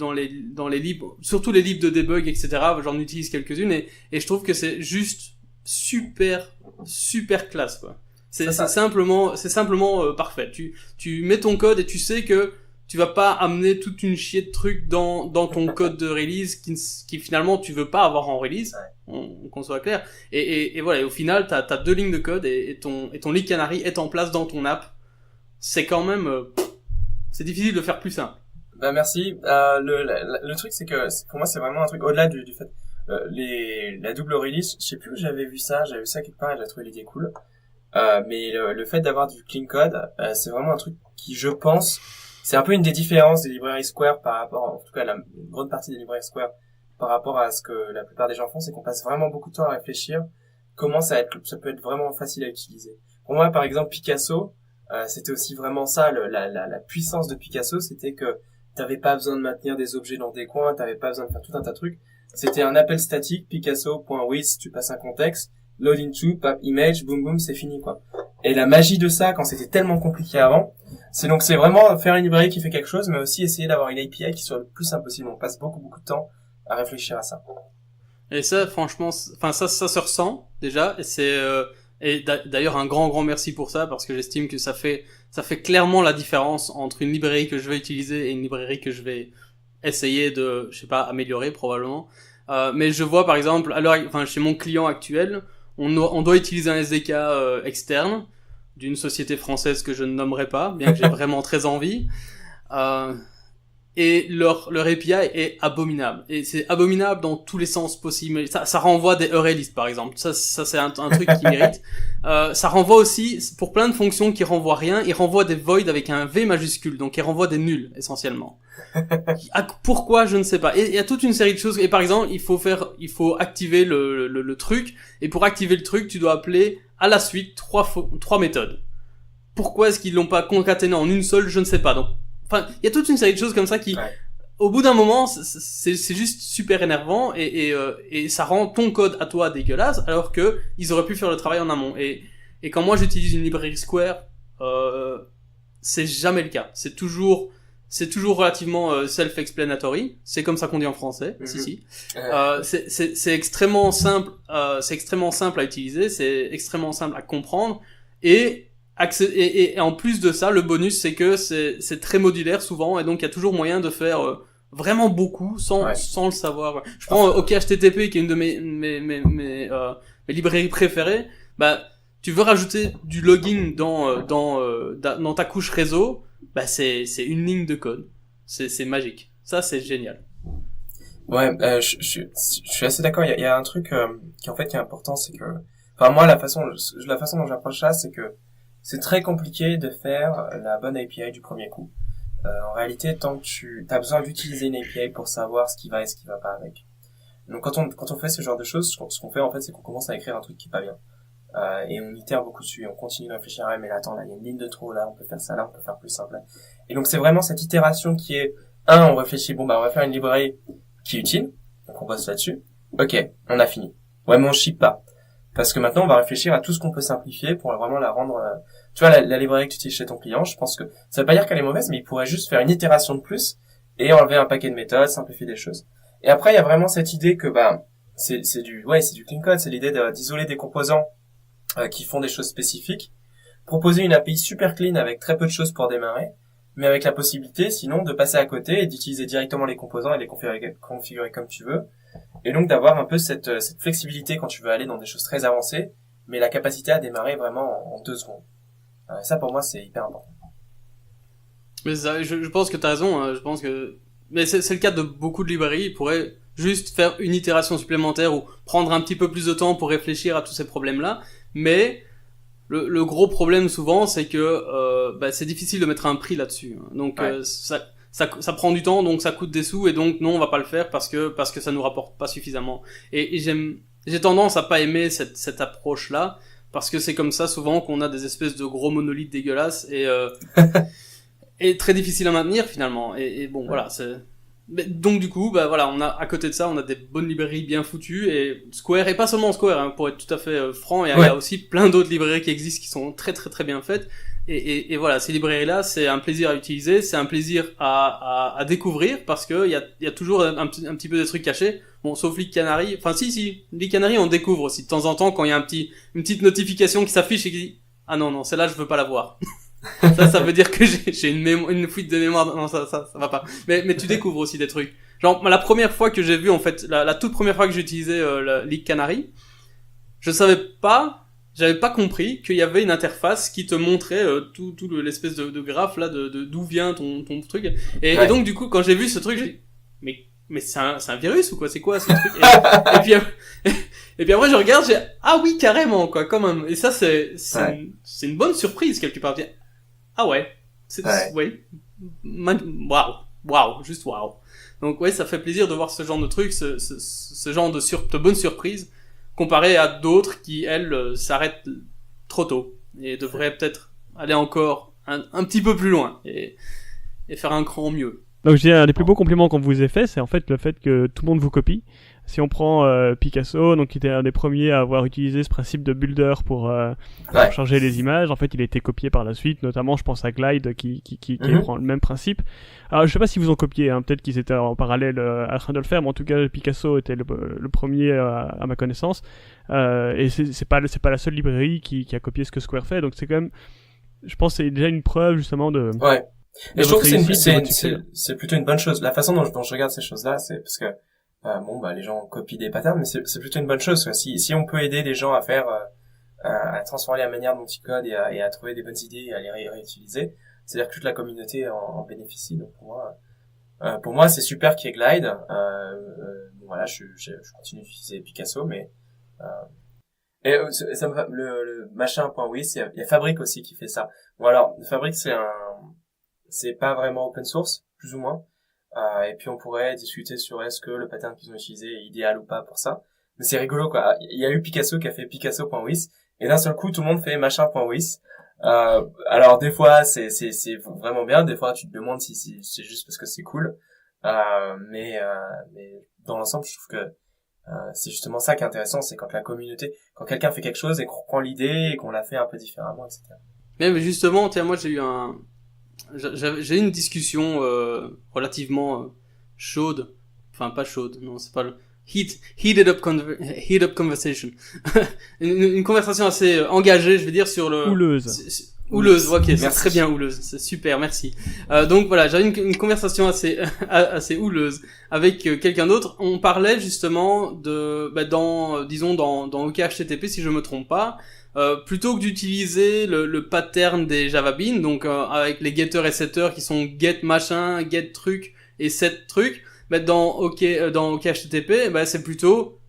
libres, surtout les libres de debug, etc. J'en utilise quelques-unes et je trouve que c'est juste super classe, quoi. C'est simplement parfait. Tu mets ton code et tu sais que tu vas pas amener toute une chier de trucs dans ton code de release qui finalement tu veux pas avoir en release. Qu'on soit clair. Et voilà, et au final, t'as 2 lignes de code et ton League Canary est en place dans ton app. C'est quand même, c'est difficile de faire plus simple. Bah, merci. Le truc, c'est que, pour moi, c'est vraiment un truc au-delà du fait, la double release, je sais plus où j'avais vu ça quelque part et j'ai trouvé l'idée cool. Mais le fait d'avoir du clean code, c'est vraiment un truc qui, je pense, c'est un peu une des différences des librairies Square par rapport, en tout cas, une grande partie des librairies Square par rapport à ce que la plupart des gens font, c'est qu'on passe vraiment beaucoup de temps à réfléchir comment ça peut être vraiment facile à utiliser. Pour moi, par exemple, Picasso, c'était aussi vraiment ça, la puissance de Picasso, c'était que t'avais pas besoin de maintenir des objets dans des coins, t'avais pas besoin de faire tout un tas de trucs. C'était un appel statique, Picasso.with, tu passes un contexte, load into, pap, image, boom boom, c'est fini, quoi. Et la magie de ça, quand c'était tellement compliqué avant, c'est vraiment faire une librairie qui fait quelque chose, mais aussi essayer d'avoir une API qui soit le plus simple possible. On passe beaucoup de temps à réfléchir à ça. Et ça, franchement, ça se ressent, déjà, et c'est, et d'ailleurs un grand merci pour ça, parce que j'estime que ça fait clairement la différence entre une librairie que je vais utiliser et une librairie que je vais essayer de, je sais pas, améliorer probablement. Mais je vois par exemple, chez mon client actuel, on doit utiliser un SDK externe d'une société française que je ne nommerai pas, bien que j'ai vraiment très envie. Et leur API est abominable. Et c'est abominable dans tous les sens possibles. Ça renvoie des array lists, par exemple. Ça c'est un truc qui m'irrite. Ça renvoie aussi, pour plein de fonctions qui renvoient rien, il renvoie des void avec un V majuscule. Donc il renvoie des nuls, essentiellement. Pourquoi, je ne sais pas. Et il y a toute une série de choses. Et par exemple, il faut activer le truc. Et pour activer le truc, tu dois appeler à la suite trois méthodes. Pourquoi est-ce qu'ils l'ont pas concaténé en une seule, je ne sais pas. Donc, enfin, il y a toute une série de choses comme ça qui, au bout d'un moment, c'est juste super énervant et ça rend ton code à toi dégueulasse, alors que ils auraient pu faire le travail en amont. Et quand moi j'utilise une librairie Square, c'est jamais le cas. C'est toujours relativement self-explanatory. C'est comme ça qu'on dit en français. Si. C'est extrêmement simple. C'est extrêmement simple à utiliser. C'est extrêmement simple à comprendre. Et en plus de ça, le bonus, c'est que c'est très modulaire souvent, et donc il y a toujours moyen de faire vraiment beaucoup sans le savoir. Je prends OKHTTP qui est une de mes librairies préférées. Bah, tu veux rajouter du login dans ta couche réseau, bah c'est une ligne de code. C'est magique. Ça, c'est génial. Ouais, je suis assez d'accord. Il y a un truc qui en fait qui est important, c'est que, enfin moi la façon dont j'approche ça, c'est que c'est très compliqué de faire la bonne API du premier coup. En réalité, tant que t'as besoin d'utiliser une API pour savoir ce qui va et ce qui va pas avec. Donc quand on fait ce genre de choses, ce qu'on fait en fait, c'est qu'on commence à écrire un truc qui va bien. Et on itère beaucoup dessus, on continue de réfléchir, mais là, attends, là, il y a une ligne de trop, là, on peut faire ça, là, on peut faire plus simple. Et donc c'est vraiment cette itération qui est, on réfléchit, on va faire une librairie qui est utile, donc on bosse là-dessus. Ok, on a fini. Ouais, mais on ship pas. Parce que maintenant, on va réfléchir à tout ce qu'on peut simplifier pour vraiment la rendre... Tu vois, la librairie que tu utilises chez ton client, je pense que ça veut pas dire qu'elle est mauvaise, mais il pourrait juste faire une itération de plus et enlever un paquet de méthodes, simplifier des choses. Et après, il y a vraiment cette idée que c'est du clean code, c'est l'idée d'isoler des composants qui font des choses spécifiques, proposer une API super clean avec très peu de choses pour démarrer, mais avec la possibilité, sinon, de passer à côté et d'utiliser directement les composants et les configurer comme tu veux. Et donc d'avoir un peu cette flexibilité quand tu veux aller dans des choses très avancées, mais la capacité à démarrer vraiment en 2 secondes. Ça pour moi c'est hyper important. Mais ça, je pense que t'as raison. Hein, je pense que, mais c'est le cas de beaucoup de librairies. Ils pourraient juste faire une itération supplémentaire ou prendre un petit peu plus de temps pour réfléchir à tous ces problèmes-là. Mais le gros problème souvent, c'est que c'est difficile de mettre un prix là-dessus. Donc ça prend du temps, donc ça coûte des sous, et donc non, on va pas le faire parce que ça nous rapporte pas suffisamment. Et j'ai tendance à pas aimer cette approche-là, parce que c'est comme ça souvent qu'on a des espèces de gros monolithes dégueulasses et très difficiles à maintenir finalement. Et bon, voilà, mais donc du coup, voilà, on a à côté de ça, on a des bonnes librairies bien foutues, et Square, et pas seulement Square, hein, pour être tout à fait franc, il y a aussi plein d'autres librairies qui existent qui sont très très très bien faites. Et voilà, ces librairies-là, c'est un plaisir à utiliser, c'est un plaisir à découvrir, parce que il y a toujours un petit peu des trucs cachés. Bon, sauf League Canary. Enfin, si, League Canary, on découvre aussi de temps en temps quand il y a une petite notification qui s'affiche et qui dit, ah non, celle-là, je veux pas la voir. Ça veut dire que j'ai une fuite de mémoire. Non, ça va pas. Mais tu découvres aussi des trucs. Genre, la première fois que j'ai vu, en fait, la toute première fois que j'ai utilisé la League Canary, j'avais pas compris qu'il y avait une interface qui te montrait tout l'espèce de graphe là de d'où vient ton truc. Et donc du coup, quand j'ai vu ce truc, j'ai dit, mais c'est un virus ou quoi? C'est quoi ce truc? Et puis après je regarde, ah oui, carrément quoi, quand même. Et ça c'est une bonne surprise quelque part. Ah ouais. Ouais. Waouh, juste waouh. Donc ouais, ça fait plaisir de voir ce genre de truc, ce genre de bonnes surprises, comparé à d'autres qui, elles, s'arrêtent trop tôt et devraient peut-être aller encore un petit peu plus loin et faire un cran mieux. Donc je dirais, un des plus beaux compliments qu'on vous ait fait, c'est en fait le fait que tout le monde vous copie. Si on prend Picasso, donc qui était un des premiers à avoir utilisé ce principe de builder pour changer les images, en fait il a été copié par la suite, notamment je pense à Glide qui prend le même principe. Alors je sais pas si vous en copiez, hein, peut-être qu'ils étaient en parallèle à train de le faire, mais en tout cas Picasso était le premier à ma connaissance, et c'est pas la seule librairie qui a copié ce que Square fait, donc c'est quand même, je pense que c'est déjà une preuve justement de... Ouais. Et je trouve que c'est plutôt une bonne chose. La façon dont je regarde ces choses-là, c'est parce que les gens copient des patterns, mais c'est plutôt une bonne chose. Si on peut aider des gens à faire à transformer la manière dont ils codent et à trouver des bonnes idées et à les réutiliser, c'est-à-dire que toute la communauté en bénéficie. Donc pour moi c'est super qu'il y ait Glide. Voilà, je continue d'utiliser Picasso, mais et ça me va, le machin.wiz, il y a Fabric aussi qui fait ça. Bon alors Fabric c'est pas vraiment open source, plus ou moins. Et puis on pourrait discuter sur est-ce que le pattern qu'ils ont utilisé est idéal ou pas pour ça. Mais c'est rigolo quoi. Il y a eu Picasso qui a fait Picasso.wiz et d'un seul coup tout le monde fait machin.wiz. Alors des fois c'est vraiment bien, des fois tu te demandes si c'est juste parce que c'est cool. Mais dans l'ensemble je trouve que c'est justement ça qui est intéressant, c'est quand quelqu'un fait quelque chose et qu'on reprend l'idée et qu'on la fait un peu différemment, etc. Mais justement, tiens, moi j'ai eu une discussion relativement chaude, enfin pas chaude, non c'est pas le heated up conversation, une conversation assez engagée, je vais dire, sur le houleuse, ok, c'est très bien houleuse, c'est super, merci. Donc voilà, j'avais une conversation assez houleuse avec quelqu'un d'autre. On parlait justement dans OKHTTP, si je me trompe pas. Plutôt que d'utiliser le pattern des JavaBeans, donc avec les getters et setters qui sont get machin, get truc et set truc, dans OKHTTP, c'est plutôt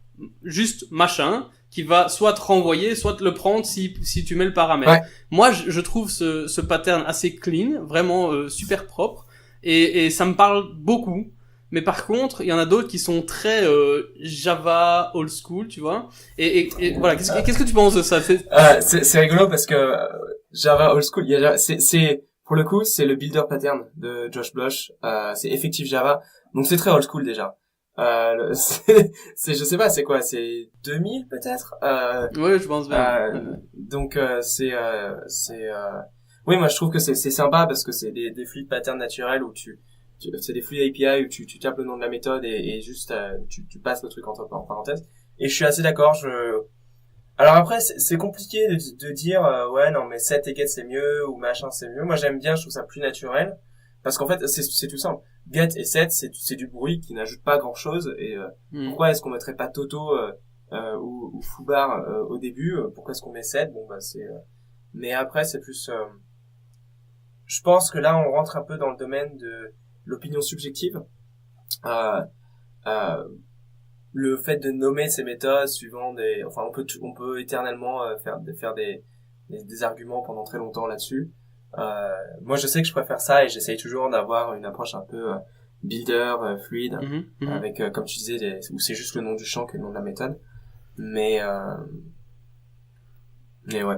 juste machin qui va soit te renvoyer, soit te le prendre si tu mets le paramètre. Ouais. Moi, je trouve ce pattern assez clean, vraiment super propre, et ça me parle beaucoup. Mais par contre, il y en a d'autres qui sont très Java old school, tu vois. Et voilà, qu'est-ce que tu penses de ça? C'est rigolo parce que Java old school, c'est pour le coup, c'est le builder pattern de Josh Bloch. C'est effectif Java, donc c'est très old school déjà. Je sais pas, c'est quoi, c'est 2000 peut-être. Ouais, je pense bien. Donc oui, moi je trouve que c'est sympa parce que c'est des flux de patterns naturels où c'est des flux API où tu tapes le nom de la méthode et juste tu passes le truc en parenthèse. Et je suis assez d'accord. Alors après c'est compliqué de dire ouais non mais set et get c'est mieux ou machin c'est mieux. Moi j'aime bien, je trouve ça plus naturel parce qu'en fait c'est tout simple. Get et set c'est du bruit qui n'ajoute pas grand chose et pourquoi est-ce qu'on mettrait pas Toto ou Foobar au début, pourquoi est-ce qu'on met set? Bon c'est mais après c'est plus je pense que là on rentre un peu dans le domaine de l'opinion subjective, le fait de nommer ces méthodes suivant on peut éternellement faire des des arguments pendant très longtemps là-dessus. Moi, je sais que je préfère ça et j'essaye toujours d'avoir une approche un peu builder, fluide, avec, comme tu disais, où c'est juste le nom du champ que le nom de la méthode. Mais ouais.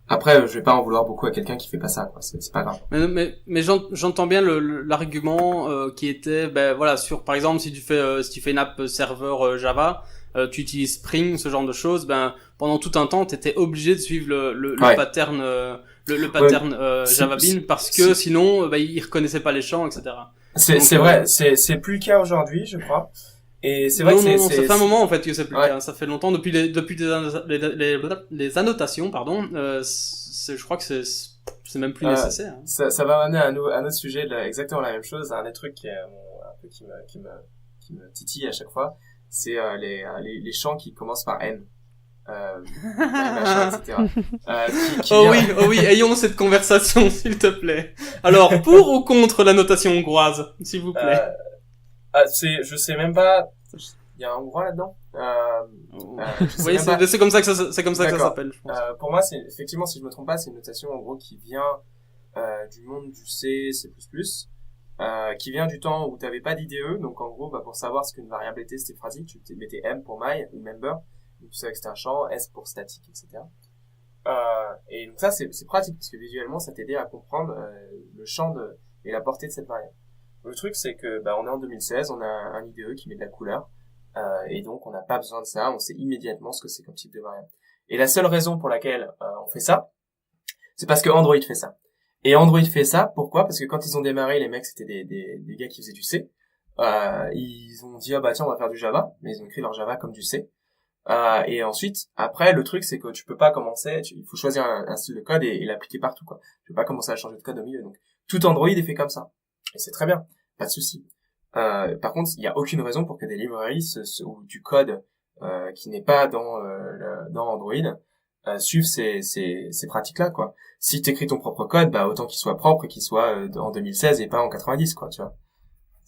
Après, je vais pas en vouloir beaucoup à quelqu'un qui fait pas ça, quoi. C'est pas grave. Mais j'entends bien l'argument qui était, ben voilà, sur par exemple si tu fais une app serveur Java, tu utilises Spring, ce genre de choses, ben pendant tout un temps, t'étais obligé de suivre le pattern Java Bean parce que sinon, ben il reconnaissait pas les champs, etc. C'est vrai, c'est plus le cas aujourd'hui, je crois. Et c'est vrai que ça fait un moment en fait que c'est plus le cas. Ça fait longtemps depuis les annotations, pardon. Je crois que c'est même plus nécessaire. Ça va m'amener à un autre sujet, exactement la même chose, un des trucs qui me titille à chaque fois, c'est les champs qui commencent par N. Machin, etc. Oh oui, ayons cette conversation, s'il te plaît. Alors, pour ou contre la notation hongroise, s'il vous plaît. Je sais même pas. Il y a un hongrois là-dedans. Oui, c'est comme ça que ça s'appelle, je pense. Pour moi, c'est effectivement, si je me trompe pas, c'est une notation en gros qui vient du monde du C++, qui vient du temps où t'avais pas d'IDE. Donc en gros, pour savoir ce qu'une variable était, c'était pratique. Tu mettais M pour my ou member. Donc tu savais que c'était un champ, S pour statique, etc. Et donc ça, c'est pratique parce que visuellement, ça t'aidait à comprendre le champ et la portée de cette variable. Le truc, c'est que on est en 2016, on a un IDE qui met de la couleur, et donc on n'a pas besoin de ça, on sait immédiatement ce que c'est comme type de variable. Et la seule raison pour laquelle on fait ça, c'est parce que Android fait ça. Et Android fait ça, pourquoi? Parce que quand ils ont démarré, les mecs, c'était des gars qui faisaient du C. Ils ont dit tiens, on va faire du Java, mais ils ont écrit leur Java comme du C. Et ensuite, après, le truc, c'est que tu peux pas commencer, il faut choisir un style de code et l'appliquer partout, quoi. Tu peux pas commencer à changer de code au milieu. Donc, tout Android est fait comme ça. Et c'est très bien. Pas de souci. Par contre, il y a aucune raison pour que des librairies ou du code, qui n'est pas dans Android, suivent ces pratiques-là, quoi. Si t'écris ton propre code, autant qu'il soit propre et qu'il soit en 2016 et pas en 90, quoi, tu vois.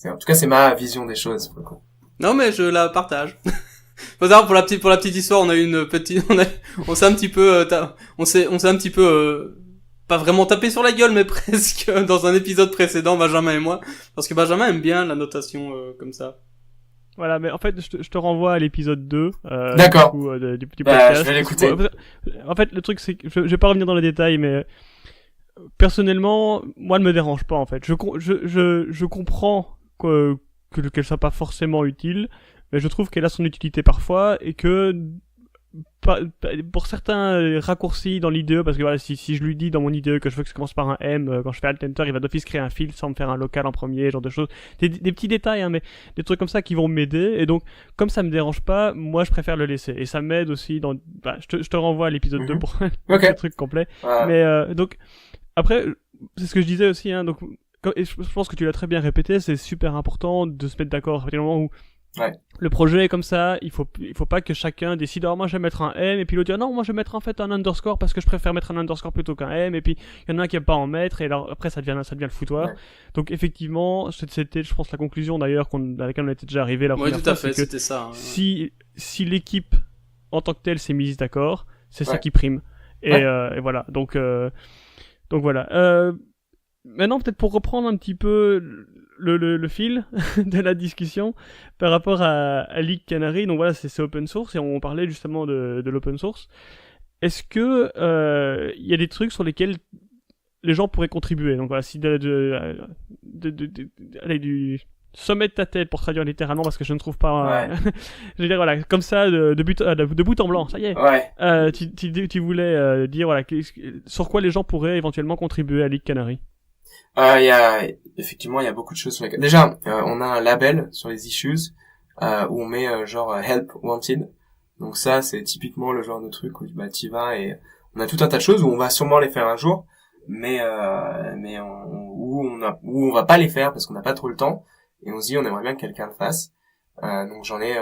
En tout cas, c'est ma vision des choses, pour le coup. Non, mais je la partage. Pour la petite histoire, on a eu une petite, on s'est un petit peu, pas vraiment tapé sur la gueule, mais presque dans un épisode précédent, Benjamin et moi, parce que Benjamin aime bien la notation comme ça. Voilà, mais en fait, je te renvoie à l'épisode 2. D'accord. Du podcast. Je vais l'écouter. En fait, le truc, c'est que je vais pas revenir dans les détails, mais personnellement, moi, ne me dérange pas, en fait. Je comprends qu'elle soit pas forcément utile, mais je trouve qu'elle a son utilité parfois, et que pour certains raccourcis dans l'IDE, parce que voilà, si je lui dis dans mon IDE que je veux que ça commence par un M, quand je fais Alt Enter, il va d'office créer un fil sans me faire un local en premier, genre de choses. Des petits détails, hein, mais des trucs comme ça qui vont m'aider. Et donc, comme ça me dérange pas, moi je préfère le laisser. Et ça m'aide aussi dans, je te renvoie à l'épisode 2 pour le truc complet. Mais donc, après, c'est ce que je disais aussi, hein, donc, et je pense que tu l'as très bien répété, c'est super important de se mettre d'accord à partir du moment où le projet est comme ça, il faut pas que chacun décide moi je vais mettre un M et puis l'autre dit non moi je vais mettre en fait un underscore parce que je préfère mettre un underscore plutôt qu'un M, et puis il y en a un qui aime pas en mettre, et alors après ça devient le foutoir. Donc effectivement, c'était je pense la conclusion d'ailleurs à laquelle on était déjà arrivé la première fois, tout à fait, c'était ça. Hein. Si l'équipe en tant que telle s'est mise d'accord, c'est ça qui prime. Et voilà. Donc voilà. Maintenant, peut-être pour reprendre un petit peu le fil de la discussion par rapport à League Canary, donc voilà, c'est open source et on parlait justement de l'open source. Est-ce que y a des trucs sur lesquels les gens pourraient contribuer? Donc voilà, si allez, du sommet de ta tête pour traduire littéralement, parce que je ne trouve pas je veux dire voilà, comme ça de but en blanc, ça y est. Tu voulais dire sur quoi les gens pourraient éventuellement contribuer à League Canary? Effectivement, il y a beaucoup de choses sur lesquelles. Déjà, on a un label sur les issues, où on met, genre, help wanted. Donc ça, c'est typiquement le genre de truc où, t'y vas et on a tout un tas de choses où on va sûrement les faire un jour, mais où on va pas les faire parce qu'on n'a pas trop le temps et on se dit on aimerait bien que quelqu'un le fasse. Donc j'en ai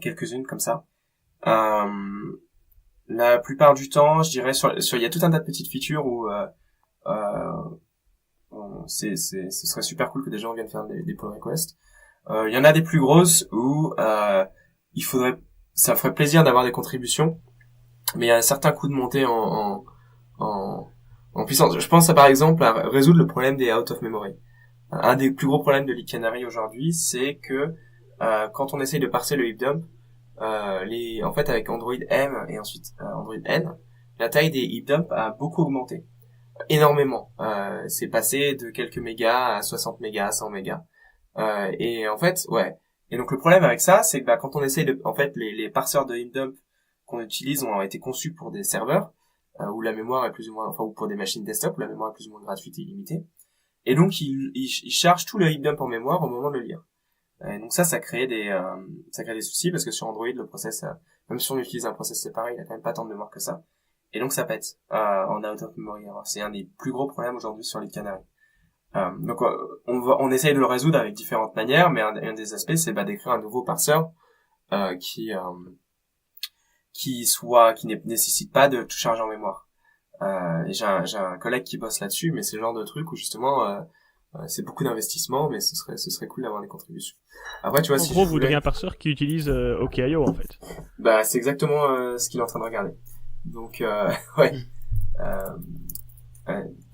quelques-unes comme ça. La plupart du temps, je dirais il y a tout un tas de petites features où, ce serait super cool que des gens viennent faire des pull requests. Il y en a des plus grosses où ça ferait plaisir d'avoir des contributions. mais il y a un certain coup de montée en puissance. Je pense par exemple à résoudre le problème des out of memory. Un des plus gros problèmes de Leak Canary aujourd'hui, c'est que quand on essaye de parser le heap dump, en fait avec Android M et ensuite Android N, la taille des heap dump a beaucoup augmenté, énormément. C'est passé de quelques mégas à 60 mégas, 100 mégas. Et en fait, ouais. Et donc le problème avec ça, c'est que quand on essaye en fait les parseurs de heap dump qu'on utilise ont été conçus pour des serveurs où la mémoire est plus ou moins, enfin, ou pour des machines desktop où la mémoire est plus ou moins gratuite et illimitée. Et donc il charge tout le heap dump en mémoire au moment de le lire. Et donc ça crée des soucis parce que sur Android le process, même si on utilise un process séparé, il a quand même pas tant de mémoire que ça. Et donc ça pète en out of memory. Alors, c'est un des plus gros problèmes aujourd'hui sur les Canaries. Donc on essaye de le résoudre avec différentes manières, mais un des aspects c'est d'écrire un nouveau parseur qui ne nécessite pas de tout charger en mémoire. Et j'ai un collègue qui bosse là-dessus, mais c'est le genre de truc où justement c'est beaucoup d'investissement, mais ce serait cool d'avoir des contributions. Après, tu vois, en gros, vous voudriez un parseur qui utilise OKIO en fait. Bah, c'est exactement ce qu'il est en train de regarder. Donc, ouais.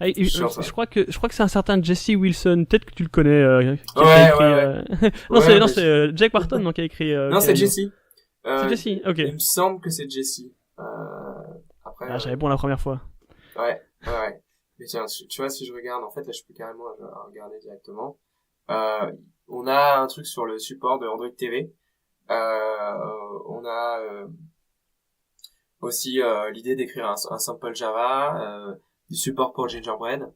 Je crois que c'est un certain Jesse Wilson. Peut-être que tu le connais. Qui a écrit, ouais. c'est Jack Barton donc qui a écrit. Non, c'est Jesse. C'est Jesse. Ok. Il me semble que c'est Jesse. Après. J'avais bon la première fois. Ouais. Mais tiens, tu vois, si je regarde, en fait, là, je peux carrément regarder directement. On a un truc sur le support de Android TV. On a aussi l'idée d'écrire un sample Java, du support pour Gingerbread,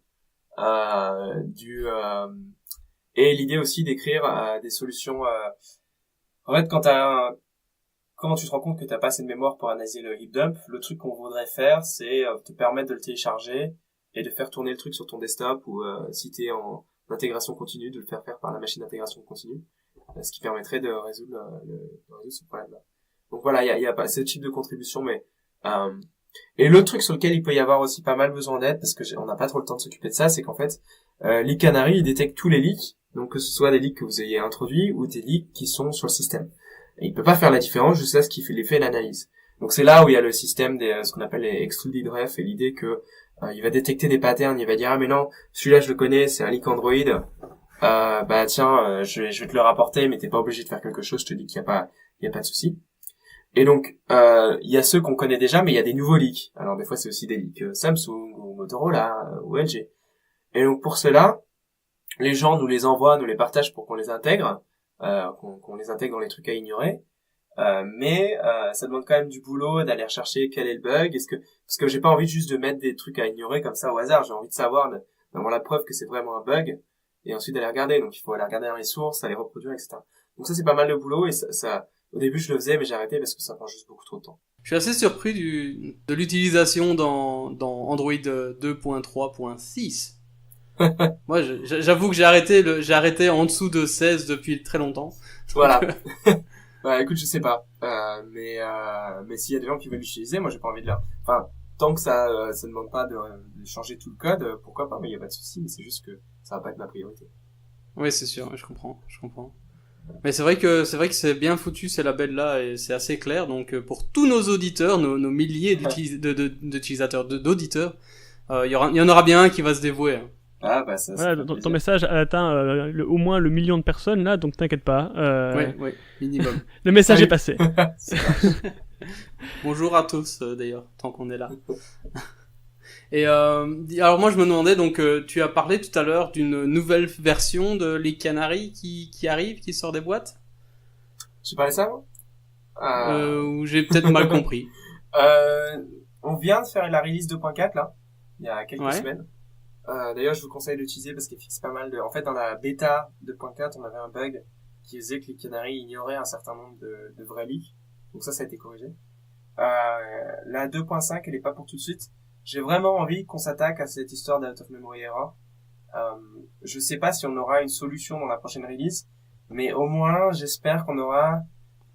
et l'idée aussi d'écrire des solutions. En fait, quand tu te rends compte que t'as pas assez de mémoire pour analyser le heap dump, le truc qu'on voudrait faire, c'est te permettre de le télécharger et de faire tourner le truc sur ton desktop ou si t'es en intégration continue, de le faire par la machine d'intégration continue, ce qui permettrait de résoudre ce problème-là. Donc voilà, il y a pas ce type de contribution, mais et l'autre truc sur lequel il peut y avoir aussi pas mal besoin d'aide, parce que on n'a pas trop le temps de s'occuper de ça, c'est qu'en fait, Leak Canary, il détecte tous les leaks, donc que ce soit des leaks que vous ayez introduits ou des leaks qui sont sur le système. Et il peut pas faire la différence jusqu'à ce qu'il fait l'effet d'analyse. Donc c'est là où il y a le système ce qu'on appelle les excluded ref et l'idée que il va détecter des patterns, il va dire mais non, celui-là je le connais, c'est un leak Android. Je vais te le rapporter, mais t'es pas obligé de faire quelque chose, je te dis qu'il y a pas de souci. Et donc il y a ceux qu'on connaît déjà, mais il y a des nouveaux leaks. Alors des fois c'est aussi des leaks Samsung ou Motorola ou LG. Et donc pour cela, les gens nous les envoient, nous les partagent pour qu'on les intègre. Qu'on les intègre dans les trucs à ignorer, mais ça demande quand même du boulot d'aller rechercher quel est le bug, parce que j'ai pas envie juste de mettre des trucs à ignorer comme ça au hasard, j'ai envie de savoir, d'avoir la preuve que c'est vraiment un bug, et ensuite d'aller regarder, donc il faut aller regarder dans les sources, aller reproduire, etc. Donc ça c'est pas mal de boulot, et ça au début je le faisais, mais j'ai arrêté parce que ça prend juste beaucoup trop de temps. Je suis assez surpris de l'utilisation dans Android 2.3.6. Moi, j'avoue que j'ai arrêté en dessous de 16 depuis très longtemps. Voilà. Bah, écoute, je sais pas. Mais s'il y a des gens qui veulent l'utiliser, moi, j'ai pas envie de enfin, tant que ça demande pas de changer tout le code, pourquoi pas, mais il y a pas de souci, mais c'est juste que ça va pas être ma priorité. Oui, c'est sûr, je comprends. Mais c'est vrai que c'est bien foutu ces labels-là et c'est assez clair. Donc, pour tous nos auditeurs, nos milliers d'utilisateurs, d'auditeurs, il y en aura bien un qui va se dévouer. Ah bah ça. Voilà, ton message a atteint au moins le million de personnes là, donc t'inquiète pas. Oui, minimum. Le message est passé. Bonjour à tous d'ailleurs, tant qu'on est là. Et alors moi je me demandais donc tu as parlé tout à l'heure d'une nouvelle version de Leak Canary qui arrive, qui sort des boîtes. J'ai parlé de ça moi ou j'ai peut-être mal compris. On vient de faire la release 2.4 là, il y a quelques semaines. D'ailleurs, je vous conseille d'utiliser parce qu'il fixe pas mal en fait, dans la bêta 2.4, on avait un bug qui faisait que les Canary ignoraient un certain nombre de vrais leaks. Donc ça a été corrigé. La 2.5, elle est pas pour tout de suite. J'ai vraiment envie qu'on s'attaque à cette histoire d'out of memory error. Je sais pas si on aura une solution dans la prochaine release, mais au moins, j'espère qu'on aura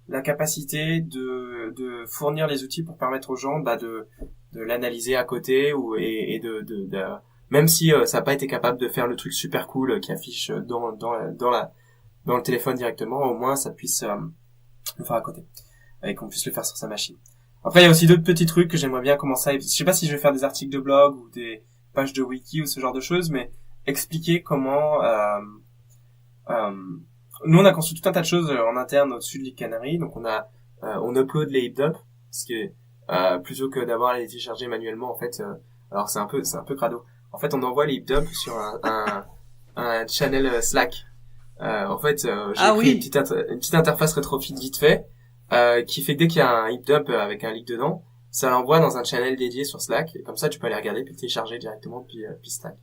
la capacité de fournir les outils pour permettre aux gens, de l'analyser à côté et de même si ça n'a pas été capable de faire le truc super cool qui affiche dans le téléphone directement, au moins ça puisse le faire à côté et qu'on puisse le faire sur sa machine. Après, il y a aussi d'autres petits trucs que j'aimerais bien commencer je sais pas si je vais faire des articles de blog ou des pages de wiki ou ce genre de choses, mais expliquer comment, nous, on a construit tout un tas de choses en interne au-dessus de l'île Canaries. Donc, on upload les heap-dump, parce que, plutôt que d'avoir à les télécharger manuellement, en fait, alors c'est un peu crado. En fait, on envoie les heap-dump sur un channel Slack. En fait, j'ai créé une petite interface rétrofit vite fait, qui fait que dès qu'il y a un heap-dump avec un leak dedans, ça l'envoie dans un channel dédié sur Slack, et comme ça, tu peux aller regarder puis le télécharger directement depuis Slack.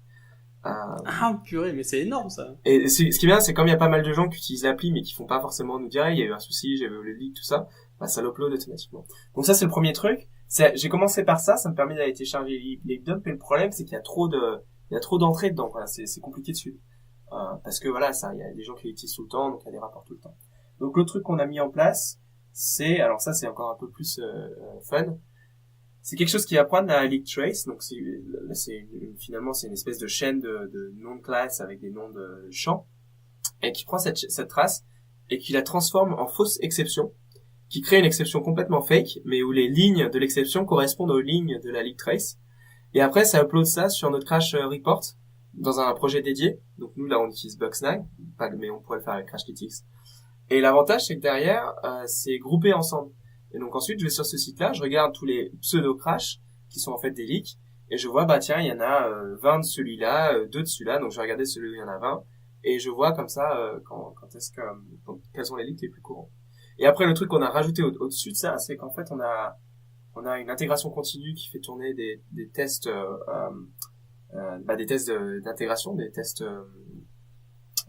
Ah purée, mais c'est énorme ça. Et ce qui est bien, c'est comme il y a pas mal de gens qui utilisent l'appli mais qui font pas forcément nous dire il y a eu un souci, j'avais le leak, tout ça, bah ça l'upload automatiquement. Donc ça c'est le premier truc. J'ai commencé par ça me permet d'aller télécharger les dumps, mais le problème c'est qu'il y a trop d'entrées dedans, voilà, c'est compliqué de suivre. Parce que voilà, ça il y a des gens qui l'utilisent tout le temps, donc il y a des rapports tout le temps. Donc le truc qu'on a mis en place, alors ça c'est encore un peu plus fun. C'est quelque chose qui va prendre la leak trace, donc finalement c'est une espèce de chaîne de noms de classe avec des noms de champs, et qui prend cette trace et qui la transforme en fausse exception, qui crée une exception complètement fake, mais où les lignes de l'exception correspondent aux lignes de la leak trace. Et après ça upload ça sur notre crash report dans un projet dédié. Donc nous là on utilise Bugsnag, mais on pourrait le faire avec Crashlytics. Et l'avantage c'est que derrière c'est groupé ensemble. Et donc ensuite, je vais sur ce site-là, je regarde tous les pseudo-crashs qui sont en fait des leaks, et je vois, bah tiens, il y en a 20 de celui-là, 2 de celui-là, donc je vais regarder celui où il y en a 20, et je vois comme ça quels sont les leaks les plus courants. Et après, le truc qu'on a rajouté au-dessus de ça, c'est qu'en fait, on a une intégration continue qui fait tourner des tests, des tests d'intégration, des tests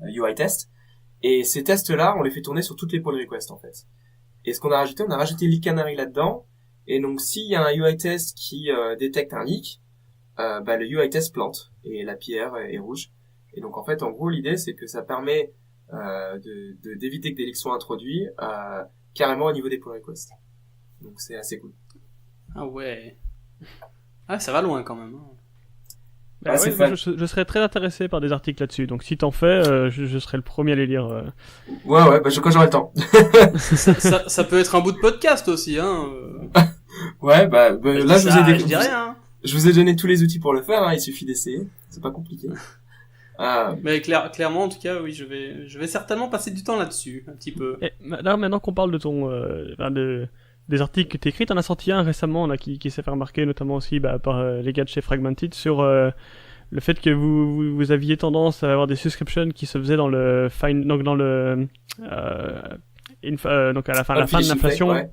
UI tests, et ces tests-là, on les fait tourner sur toutes les pull requests en fait. Et ce qu'on a rajouté leak canary là-dedans. Et donc, s'il y a un UI test qui détecte un leak, le UI test plante et la PR est rouge. Et donc, en fait, en gros, l'idée, c'est que ça permet d'éviter que des leaks soient introduits carrément au niveau des pull requests. Donc, c'est assez cool. Ah ouais. Ah, ça va loin quand même. Bah ouais, je serais très intéressé par des articles là-dessus, donc si t'en fais, je serais le premier à les lire. Ouais, quand j'aurai le temps. ça peut être un bout de podcast aussi, hein. Ouais, là je dis rien. Je vous ai donné tous les outils pour le faire, hein, il suffit d'essayer, c'est pas compliqué. Mais clairement, en tout cas, oui, je vais certainement passer du temps là-dessus, un petit peu. Et là, maintenant qu'on parle de ton, des articles que t'écris, t'en as sorti un récemment là qui s'est fait remarquer notamment aussi par les gars de chez Fragmented sur le fait que vous aviez tendance à avoir des subscriptions qui se faisaient dans le donc à la fin de l'inflation. Ouais.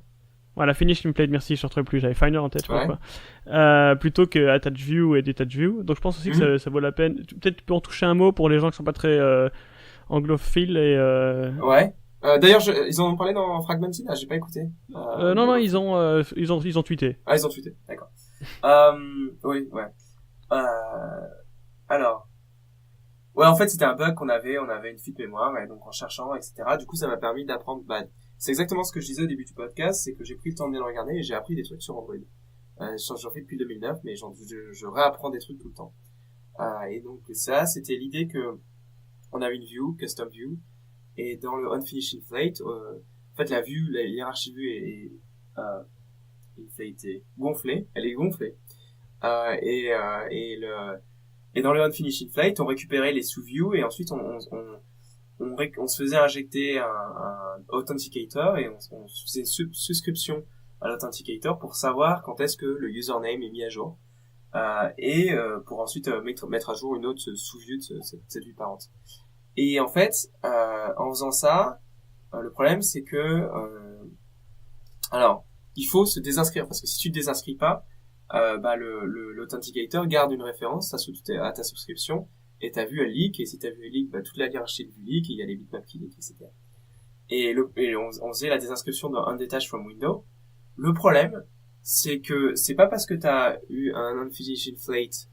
Voilà, Finish Template, merci, je ne retrouvais plus, j'avais Finder en tête, je crois, quoi. Plutôt que Attach View et Detach View. Donc je pense aussi que ça vaut la peine. Peut-être tu peux en toucher un mot pour les gens qui sont pas très anglophiles et Ouais. D'ailleurs, ils en ont parlé dans Fragmented, j'ai pas écouté. Non, ils ont tweeté. Ah, ils ont tweeté, d'accord. Oui, ouais. Alors. Ouais, en fait, c'était un bug qu'on avait, on avait une fuite mémoire, et donc en cherchant, etc. Du coup, ça m'a permis d'apprendre, c'est exactement ce que je disais au début du podcast, c'est que j'ai pris le temps de bien le regarder et j'ai appris des trucs sur Android. J'en fais depuis 2009, mais je réapprends des trucs tout le temps. Et donc ça, c'était l'idée que on avait une view, custom view, et dans le unfinished inflate, en fait la hiérarchie vue est inflatée, gonflée, elle est gonflée. Et dans le unfinished inflate, on récupérait les sous-views et ensuite on se faisait injecter un authenticator et on faisait une subscription à l'authenticator pour savoir quand est-ce que le username est mis à jour pour ensuite mettre à jour une autre sous-view de cette vue parente. Et en fait, en faisant ça, le problème c'est que alors il faut se désinscrire parce que si tu te désinscris pas, l'authenticator garde une référence à ta subscription. Et ta vue elle leak, et si ta vue elle leak, toute la hiérarchie de vue leak, et il y a les bitmaps qui leak, etc. Et on faisait la désinscription dans Undetached from Window. Le problème, c'est que c'est pas parce que t'as eu un unfinished inflate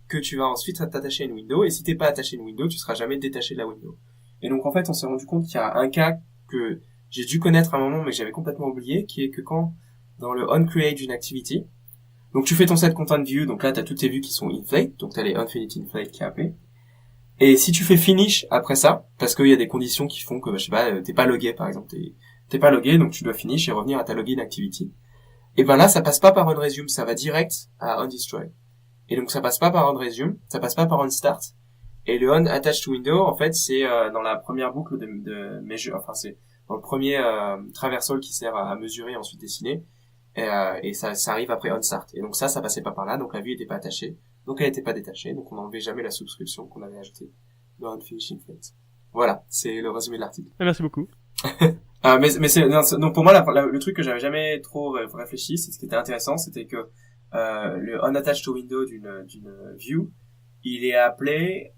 que tu vas ensuite t'attacher à une window, et si t'es pas attaché à une window, tu seras jamais détaché de la window. Et donc en fait, on s'est rendu compte qu'il y a un cas que j'ai dû connaître à un moment, mais que j'avais complètement oublié, qui est que quand, dans le onCreate d'une activity, donc tu fais ton set content view, donc là t'as toutes tes vues qui sont inflate, donc t'as les unfinished inflate qui est appelé. Et si tu fais finish après ça, parce qu'il y a des conditions qui font que, je sais pas, t'es pas logué par exemple, t'es pas logué, donc tu dois finish et revenir à ta login activity. et ben là, ça passe pas par onResume, ça va direct à onDestroy. Et donc, ça passe pas par onResume, ça passe pas par onStart. Et le onAttachedToWindow, en fait, c'est dans la première boucle de measure, enfin, c'est dans le premier traversal qui sert à mesurer et ensuite dessiner. Et ça arrive après onStart. Et donc ça passait pas par là, donc la vue était pas attachée. Donc elle était pas détachée, donc on n'enlevait jamais la subscription qu'on avait ajoutée dans onFinishInFlate. Voilà, c'est le résumé de l'article. Merci beaucoup. Mais donc pour moi le truc que j'avais jamais trop réfléchi, c'est ce qui était intéressant, c'était que le onAttachedToWindow d'une view, il est appelé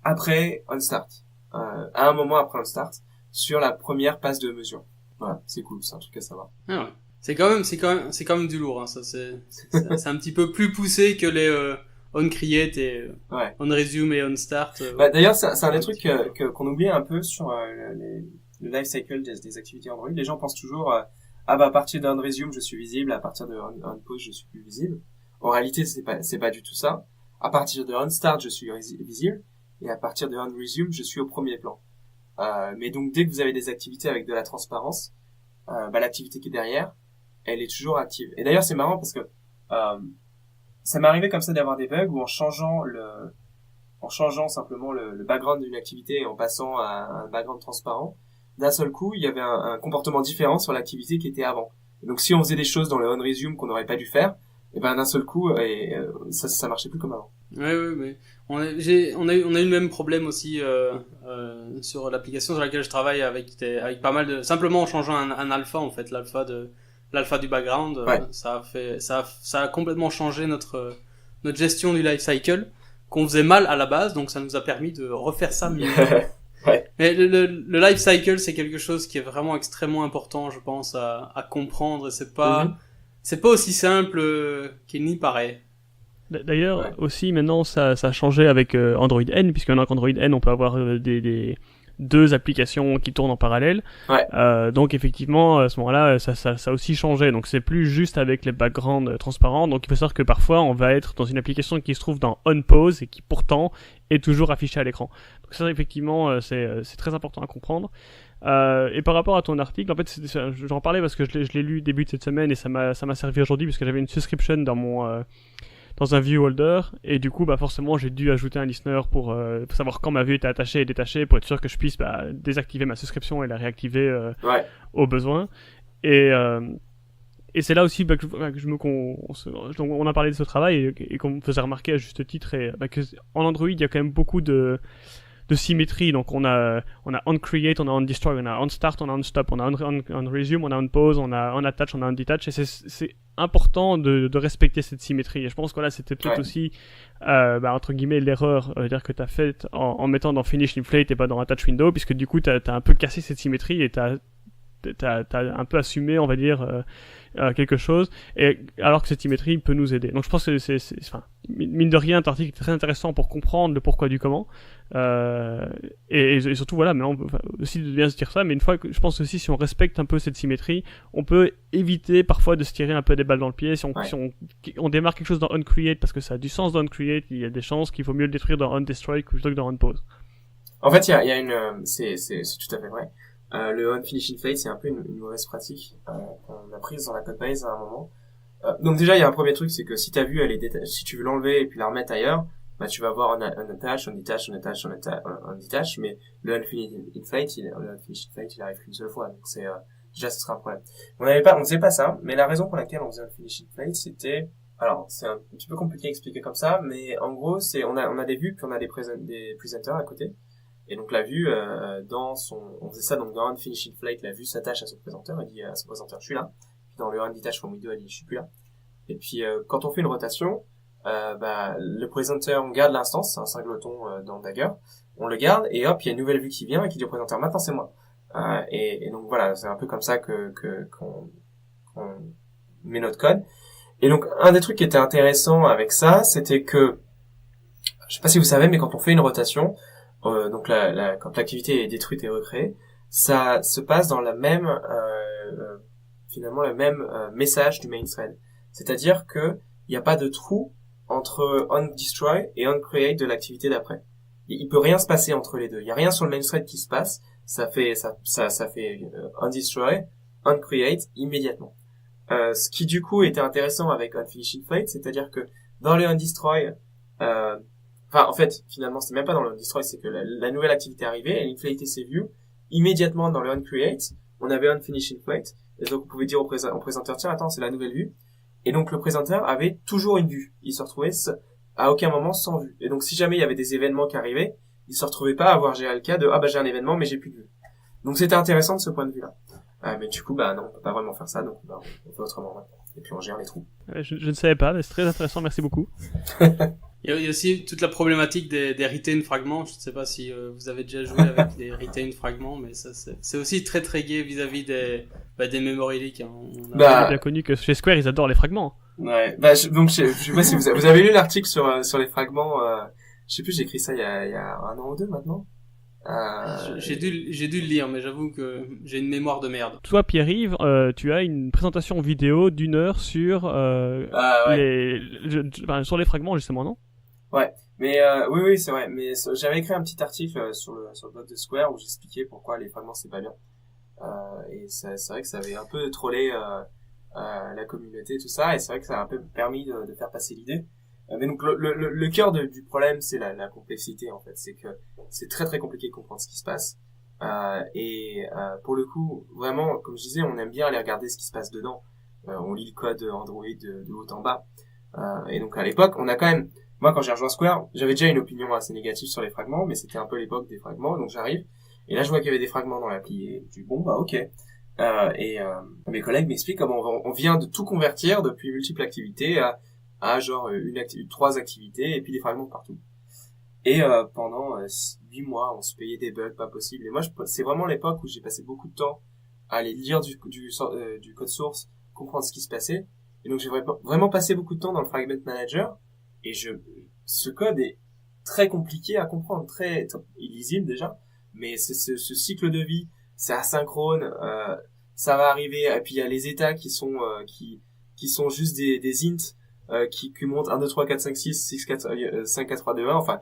après onStart, à un moment après onStart, sur la première passe de mesure. Voilà, c'est cool, c'est un truc à savoir. Ah ouais. C'est quand même du lourd, hein, ça c'est un petit peu plus poussé que les onCreate et onResume et onStart. D'ailleurs, c'est un des trucs qu'on oublie un peu sur le life cycle des activités Android. Les gens pensent toujours à partir d'onResume je suis visible, à partir de onPause je suis plus visible. En réalité, c'est pas du tout ça. À partir de onStart je suis visible et à partir de onResume je suis au premier plan. Mais donc dès que vous avez des activités avec de la transparence, l'activité qui est derrière, elle est toujours active. Et d'ailleurs, c'est marrant parce que ça m'est arrivé comme ça d'avoir des bugs où en changeant simplement le background d'une activité et en passant à un background transparent, d'un seul coup, il y avait un comportement différent sur l'activité qui était avant. Et donc, si on faisait des choses dans le onResume qu'on n'aurait pas dû faire, et ben d'un seul coup, ça marchait plus comme avant. Ouais, mais on a eu le même problème aussi sur l'application sur laquelle je travaille avec pas mal de simplement en changeant un alpha en fait, l'alpha du background, ça a complètement changé notre gestion du life cycle qu'on faisait mal à la base, donc ça nous a permis de refaire ça mieux. Ouais. Mais le life cycle, c'est quelque chose qui est vraiment extrêmement important, je pense, à comprendre, et c'est pas aussi simple qu'il n'y paraît. D'ailleurs, aussi, maintenant, ça a changé avec Android N, puisque maintenant qu'Android N, on peut avoir des deux applications qui tournent en parallèle. Donc, effectivement, à ce moment-là, ça a aussi changé. Donc, c'est plus juste avec les backgrounds transparents. Donc, il faut savoir que parfois, on va être dans une application qui se trouve dans OnPause et qui, pourtant, est toujours affichée à l'écran. Donc, ça, effectivement, c'est très important à comprendre. Et par rapport à ton article, en fait, j'en parlais parce que je l'ai lu début de cette semaine et ça m'a servi aujourd'hui parce que j'avais une subscription dans un view holder, et du coup, forcément, j'ai dû ajouter un listener pour savoir quand ma vue était attachée et détachée, pour être sûr que je puisse désactiver ma subscription et la réactiver au besoin. Et c'est là aussi on a parlé de ce travail et qu'on me faisait remarquer à juste titre, que en Android, il y a quand même beaucoup de symétrie. Donc on a onCreate, on a onDestroy, on a onStart, on a onStop, on a onResume, on a onPause, on a onAttach, on a onDetach, et c'est important de respecter cette symétrie. Et je pense que là, c'était peut-être aussi entre guillemets l'erreur dire que t'as faite en mettant dans FinishInFlate et pas dans AttachWindow, puisque du coup t'as un peu cassé cette symétrie et t'as un peu assumé, on va dire, quelque chose, et alors que cette symétrie peut nous aider. Donc je pense que c'est mine de rien, un article très intéressant pour comprendre le pourquoi du comment, et surtout voilà, mais on peut aussi bien se dire ça, mais une fois que je pense aussi si on respecte un peu cette symétrie, on peut éviter parfois de se tirer un peu des balles dans le pied. Si on démarre quelque chose dans onCreate parce que ça a du sens dans onCreate, il y a des chances qu'il faut mieux le détruire dans onDestroy plutôt que dans onPause. En fait, il y a une, c'est tout à fait vrai. Le onFinishInFlate, c'est un peu une mauvaise pratique qu'on a prise dans la codebase à un moment. Donc déjà, il y a un premier truc, c'est que si ta vue, si tu veux l'enlever et puis la remettre ailleurs, tu vas avoir unattach, ondetach, mais le onFinishInFlate, il arrive qu'une seule fois. Donc déjà, ce sera un problème. On faisait pas ça, mais la raison pour laquelle on faisait onFinishInFlate, c'était, alors, c'est un petit peu compliqué à expliquer comme ça, mais en gros, on a des vues, puis on a des presenters à côté. Et donc la vue on faisait ça donc dans onFinishInFlate, la vue s'attache à son présenteur, elle dit à son présenteur je suis là. Puis dans le onDetach from window, elle dit je suis plus là. Et puis quand on fait une rotation, le présenteur, on garde l'instance, c'est un singleton dans Dagger, on le garde et hop, il y a une nouvelle vue qui vient et qui dit au présenteur maintenant c'est moi. Et donc voilà, c'est un peu comme ça qu'on met notre code. Et donc un des trucs qui était intéressant avec ça, c'était que je sais pas si vous savez, mais quand on fait une rotation, donc quand l'activité est détruite et recréée, ça se passe dans finalement le même message du main thread. C'est-à-dire que il n'y a pas de trou entre onDestroy et onCreate de l'activité d'après. Il peut rien se passer entre les deux. Il y a rien sur le main thread qui se passe. Ça fait onDestroy, onCreate immédiatement. ce qui du coup était intéressant avec Unfinished Inflate, c'est-à-dire que dans le Undestroy, en fait, finalement, c'était même pas dans le Undestroy, c'est que la nouvelle activité arrivait, elle inflatait ses views. Immédiatement, dans le Uncreate, on avait Unfinished Inflate. Et donc, on pouvait dire au présenteur, tiens, attends, c'est la nouvelle vue. Et donc, le présenteur avait toujours une vue. Il se retrouvait à aucun moment sans vue. Et donc, si jamais il y avait des événements qui arrivaient, il se retrouvait pas à avoir le cas de, j'ai un événement, mais j'ai plus de vue. Donc, c'était intéressant de ce point de vue-là. Mais du coup, non, on peut pas vraiment faire ça, donc, on fait autrement maintenant. Et puis, on gère les trous. Je ne savais pas, mais c'est très intéressant, merci beaucoup. Il y a aussi toute la problématique des retain fragments. Je ne sais pas si vous avez déjà joué avec des retain fragments, mais ça c'est aussi très très gai vis-à-vis des memory leaks. Hein. On a bien connu que chez Square ils adorent les fragments. Ouais. Donc je sais pas si vous avez lu l'article sur les fragments. Je sais plus, j'ai écrit ça il y a 1 an ou 2 maintenant. J'ai dû le lire, mais j'avoue que j'ai une mémoire de merde. Toi, Pierre-Yves, tu as une présentation vidéo d'1 heure sur sur les fragments justement, non? Ouais, mais oui, c'est vrai. Mais j'avais écrit un petit article sur le blog de Square où j'expliquais pourquoi les fragments c'est pas bien. Et c'est vrai que ça avait un peu trollé la communauté, tout ça, et c'est vrai que ça a un peu permis de faire passer l'idée. Mais donc le cœur du problème, c'est la complexité en fait. C'est que c'est très très compliqué de comprendre ce qui se passe. Et pour le coup, vraiment, comme je disais, on aime bien aller regarder ce qui se passe dedans. On lit le code Android de haut en bas. Et donc à l'époque, on a quand même... Moi, quand j'ai rejoint Square, j'avais déjà une opinion assez négative sur les fragments, mais c'était un peu l'époque des fragments, donc j'arrive, et là je vois qu'il y avait des fragments dans l'appli, et je dis bon ok. Mes collègues m'expliquent comment on vient de tout convertir depuis multiples activités à genre 3 activités, et puis des fragments partout. Et pendant 8 mois, on se payait des bugs pas possibles. Et moi, c'est vraiment l'époque où j'ai passé beaucoup de temps à aller lire du code source, comprendre ce qui se passait. Et donc j'ai vraiment passé beaucoup de temps dans le Fragment Manager. Et ce code est très compliqué à comprendre, très illisible déjà, mais ce cycle de vie, c'est asynchrone, ça va arriver, et puis il y a les états qui sont juste des ints qui montent 1 2 3 4 5 6 6 4 5 4 3 2 1, enfin,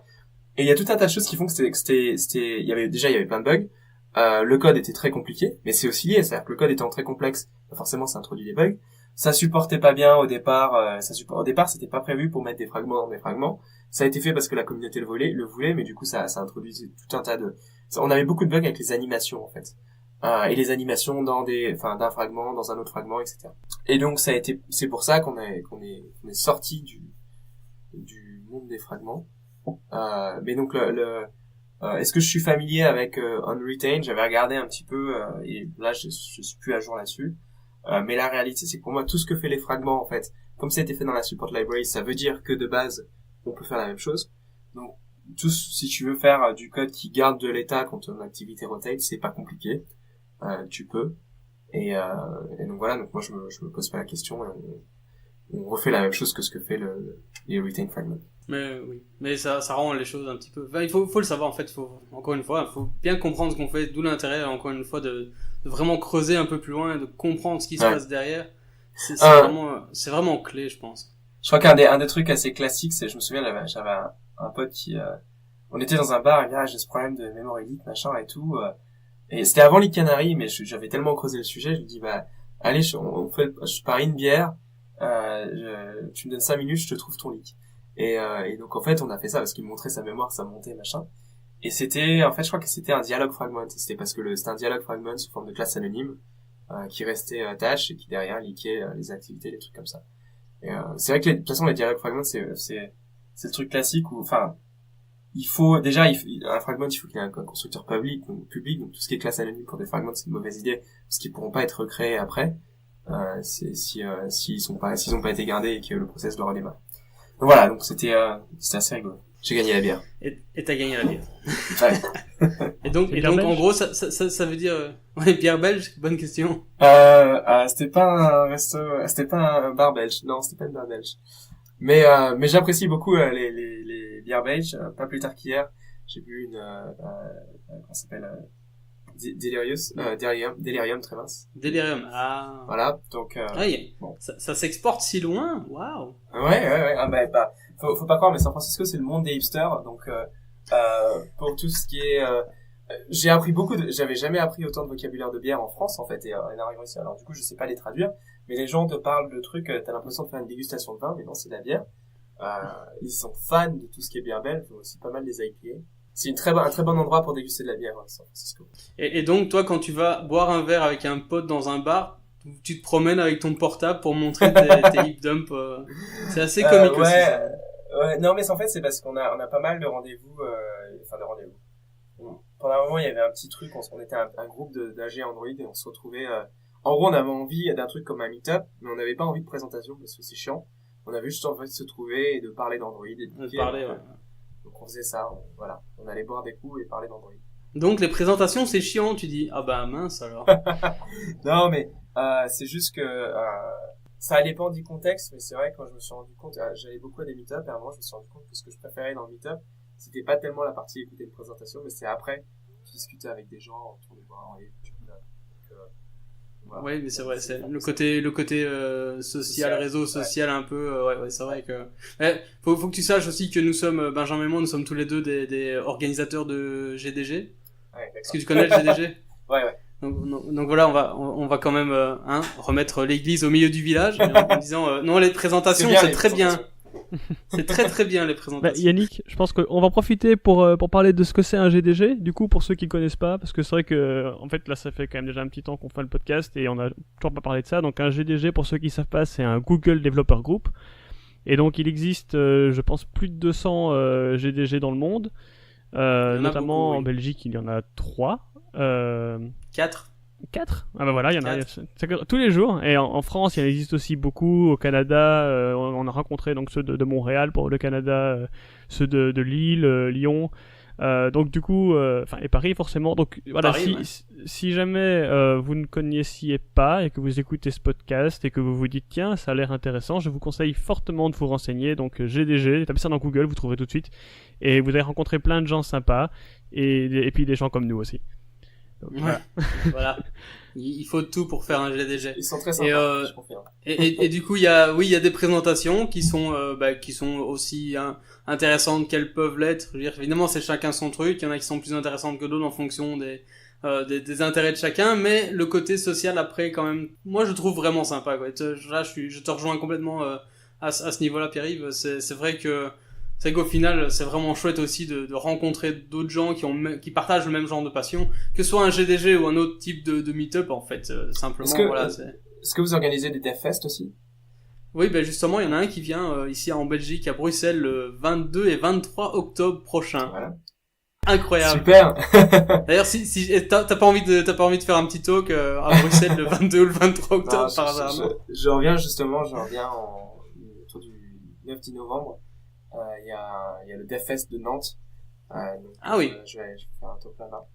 et il y a tout un tas de choses qui font que il y avait plein de bugs. Le code était très compliqué, mais c'est aussi lié, c'est-à-dire que le code étant très complexe, forcément ça introduit des bugs. Ça supportait pas bien au départ. Au départ, c'était pas prévu pour mettre des fragments dans des fragments. Ça a été fait parce que la communauté le voulait, mais du coup, ça introduit tout un tas de... On avait beaucoup de bugs avec les animations, en fait. Et les animations d'un fragment, dans un autre fragment, etc. Et donc, c'est pour ça qu'on est sorti du monde des fragments. Mais donc, est-ce que je suis familier avec Unretain? J'avais regardé un petit peu, et là, je suis plus à jour là-dessus. Mais la réalité, c'est que pour moi, tout ce que fait les fragments, en fait, comme ça a été fait dans la support library, ça veut dire que de base, on peut faire la même chose. Donc, si tu veux faire du code qui garde de l'état quand ton activité rotate, c'est pas compliqué. Tu peux. Et donc voilà, donc moi, je me pose pas la question, et on refait la même chose que ce que fait les retain fragments. Mais oui, mais ça rend les choses un petit peu... Enfin, il faut le savoir, en fait, encore une fois, il faut bien comprendre ce qu'on fait, d'où l'intérêt, encore une fois, de vraiment creuser un peu plus loin, de comprendre ce qui se passe derrière. C'est vraiment clé, je pense. Je crois qu'un des trucs assez classiques, c'est, je me souviens, j'avais un pote qui, on était dans un bar, et là, j'ai ce problème de memory leak, machin et tout, et c'était avant les Canaries, mais j'avais tellement creusé le sujet, je lui dis, allez, je parie une bière, tu me donnes 5 minutes, je te trouve ton leak. Et donc, en fait, on a fait ça parce qu'il me montrait sa mémoire, ça montait, machin. Et c'était, en fait, je crois que c'était un dialogue fragment. C'était parce que c'était un dialogue fragment sous forme de classe anonyme, qui restait attach et qui derrière leakait les activités, des trucs comme ça. Et c'est vrai que de toute façon, les dialogues fragments, c'est le truc classique où, enfin, il faut, déjà, un fragment, il faut qu'il y ait un constructeur public, donc tout ce qui est classe anonyme pour des fragments, c'est une mauvaise idée, parce qu'ils pourront pas être recréés après, s'ils ont pas été gardés et que le process doit redémarrer. Donc voilà, donc c'était assez rigolo. J'ai gagné la bière. Et t'as gagné la bière. Ouais. et donc en gros, ça veut dire, bière belge? Bonne question. C'était pas un bar belge. Non, c'était pas une bar belge. Mais j'apprécie beaucoup les bières belges. Pas plus tard qu'hier, j'ai bu comment ça s'appelle, Delirium très mince. Delirium, ah. Voilà, donc bon. Ça s'exporte si loin, waouh. Ouais. Faut pas croire, mais San Francisco c'est le monde des hipsters, donc pour tout ce qui est J'ai appris j'avais jamais appris autant de vocabulaire de bière en France, en fait, et en arrivant ici. Alors, du coup, je sais pas les traduire, mais les gens te parlent de trucs, t'as l'impression de faire une dégustation de vin, mais non, c'est de la bière. Ils sont fans de tout ce qui est bière belge, ils font aussi pas mal des IPA. C'est un très bon endroit pour déguster de la bière, San Francisco. Et donc, toi, quand tu vas boire un verre avec un pote dans un bar, tu te promènes avec ton portable pour montrer tes hip dumps. C'est assez comique aussi. Ça. Ouais, non, mais en fait, c'est parce qu'on a pas mal de rendez-vous, Pendant un moment, il y avait un petit truc, on était un groupe d'AG Android et on se retrouvait, en gros, on avait envie d'un truc comme un meet-up, mais on n'avait pas envie de présentation parce que c'est chiant. On avait juste envie de se trouver et de parler d'Android et de parler, ouais. Donc on faisait ça, on allait boire des coups et parler d'Android. Donc les présentations, c'est chiant, tu dis. Ah bah mince alors. Non, mais c'est juste que ça dépend du contexte, mais c'est vrai que quand je me suis rendu compte, j'allais beaucoup à des meet-up et à un moment je me suis rendu compte que ce que je préférais dans le meet-up, c'était pas tellement la partie écouter une présentation, mais c'est après discuter avec des gens autour de boire et voilà. Oui, mais c'est vrai, c'est le côté social, réseau social, ouais. Un peu, ouais, c'est vrai que faut que tu saches aussi que nous sommes, Benjamin et moi, nous sommes tous les deux des organisateurs de GDG. Ouais, est-ce que tu connais le GDG? Ouais. Donc voilà, on va quand même remettre l'église au milieu du village en disant non, les présentations c'est très bien. C'est très bien les présentations. Yannick, je pense qu'on va profiter pour parler de ce que c'est un GDG. Du coup, pour ceux qui connaissent pas, parce que c'est vrai que en fait là, ça fait quand même déjà un petit temps qu'on fait le podcast et on a toujours pas parlé de ça. Donc un GDG, pour ceux qui savent pas, c'est un Google Developer Group. Et donc il existe, je pense, plus de 200 GDG dans le monde. Notamment beaucoup, oui. En Belgique, il y en a 3. 4. Ah bah voilà, il y en a tous les jours. Et en France, il y en existe aussi beaucoup. Au Canada, on a rencontré donc ceux de Montréal pour le Canada, ceux de Lille, Lyon. Donc du coup, et Paris forcément. Donc voilà, Paris, si jamais vous ne connaissiez pas et que vous écoutez ce podcast et que vous vous dites tiens, ça a l'air intéressant, je vous conseille fortement de vous renseigner. Donc GDG, tapez ça dans Google, vous trouverez tout de suite. Et vous allez rencontrer plein de gens sympas et puis des gens comme nous aussi. Donc, voilà. Il faut tout pour faire un GDG. Ils sont très sympas, je confirme. Et du coup, il y a des présentations qui sont aussi intéressantes qu'elles peuvent l'être. Je veux dire, évidemment, c'est chacun son truc. Il y en a qui sont plus intéressantes que d'autres en fonction des intérêts de chacun, mais le côté social après, quand même, moi, je trouve vraiment sympa, quoi. Là, je te rejoins complètement à ce niveau-là, Pierre-Yves. C'est vrai qu'au final, c'est vraiment chouette aussi de rencontrer d'autres gens qui partagent le même genre de passion, que ce soit un GDG ou un autre type de meet-up, en fait, simplement, Est-ce que vous organisez des DevFest aussi? Oui, justement, il y en a un qui vient ici en Belgique, à Bruxelles, le 22 et 23 octobre prochain. Voilà. Incroyable. Super. D'ailleurs, si t'as pas envie de faire un petit talk à Bruxelles le 22 ou le 23 octobre par hasard. Je reviens autour du 9-10 novembre. Il y a le DevFest de Nantes. Oui. Je vais faire un talk là-bas.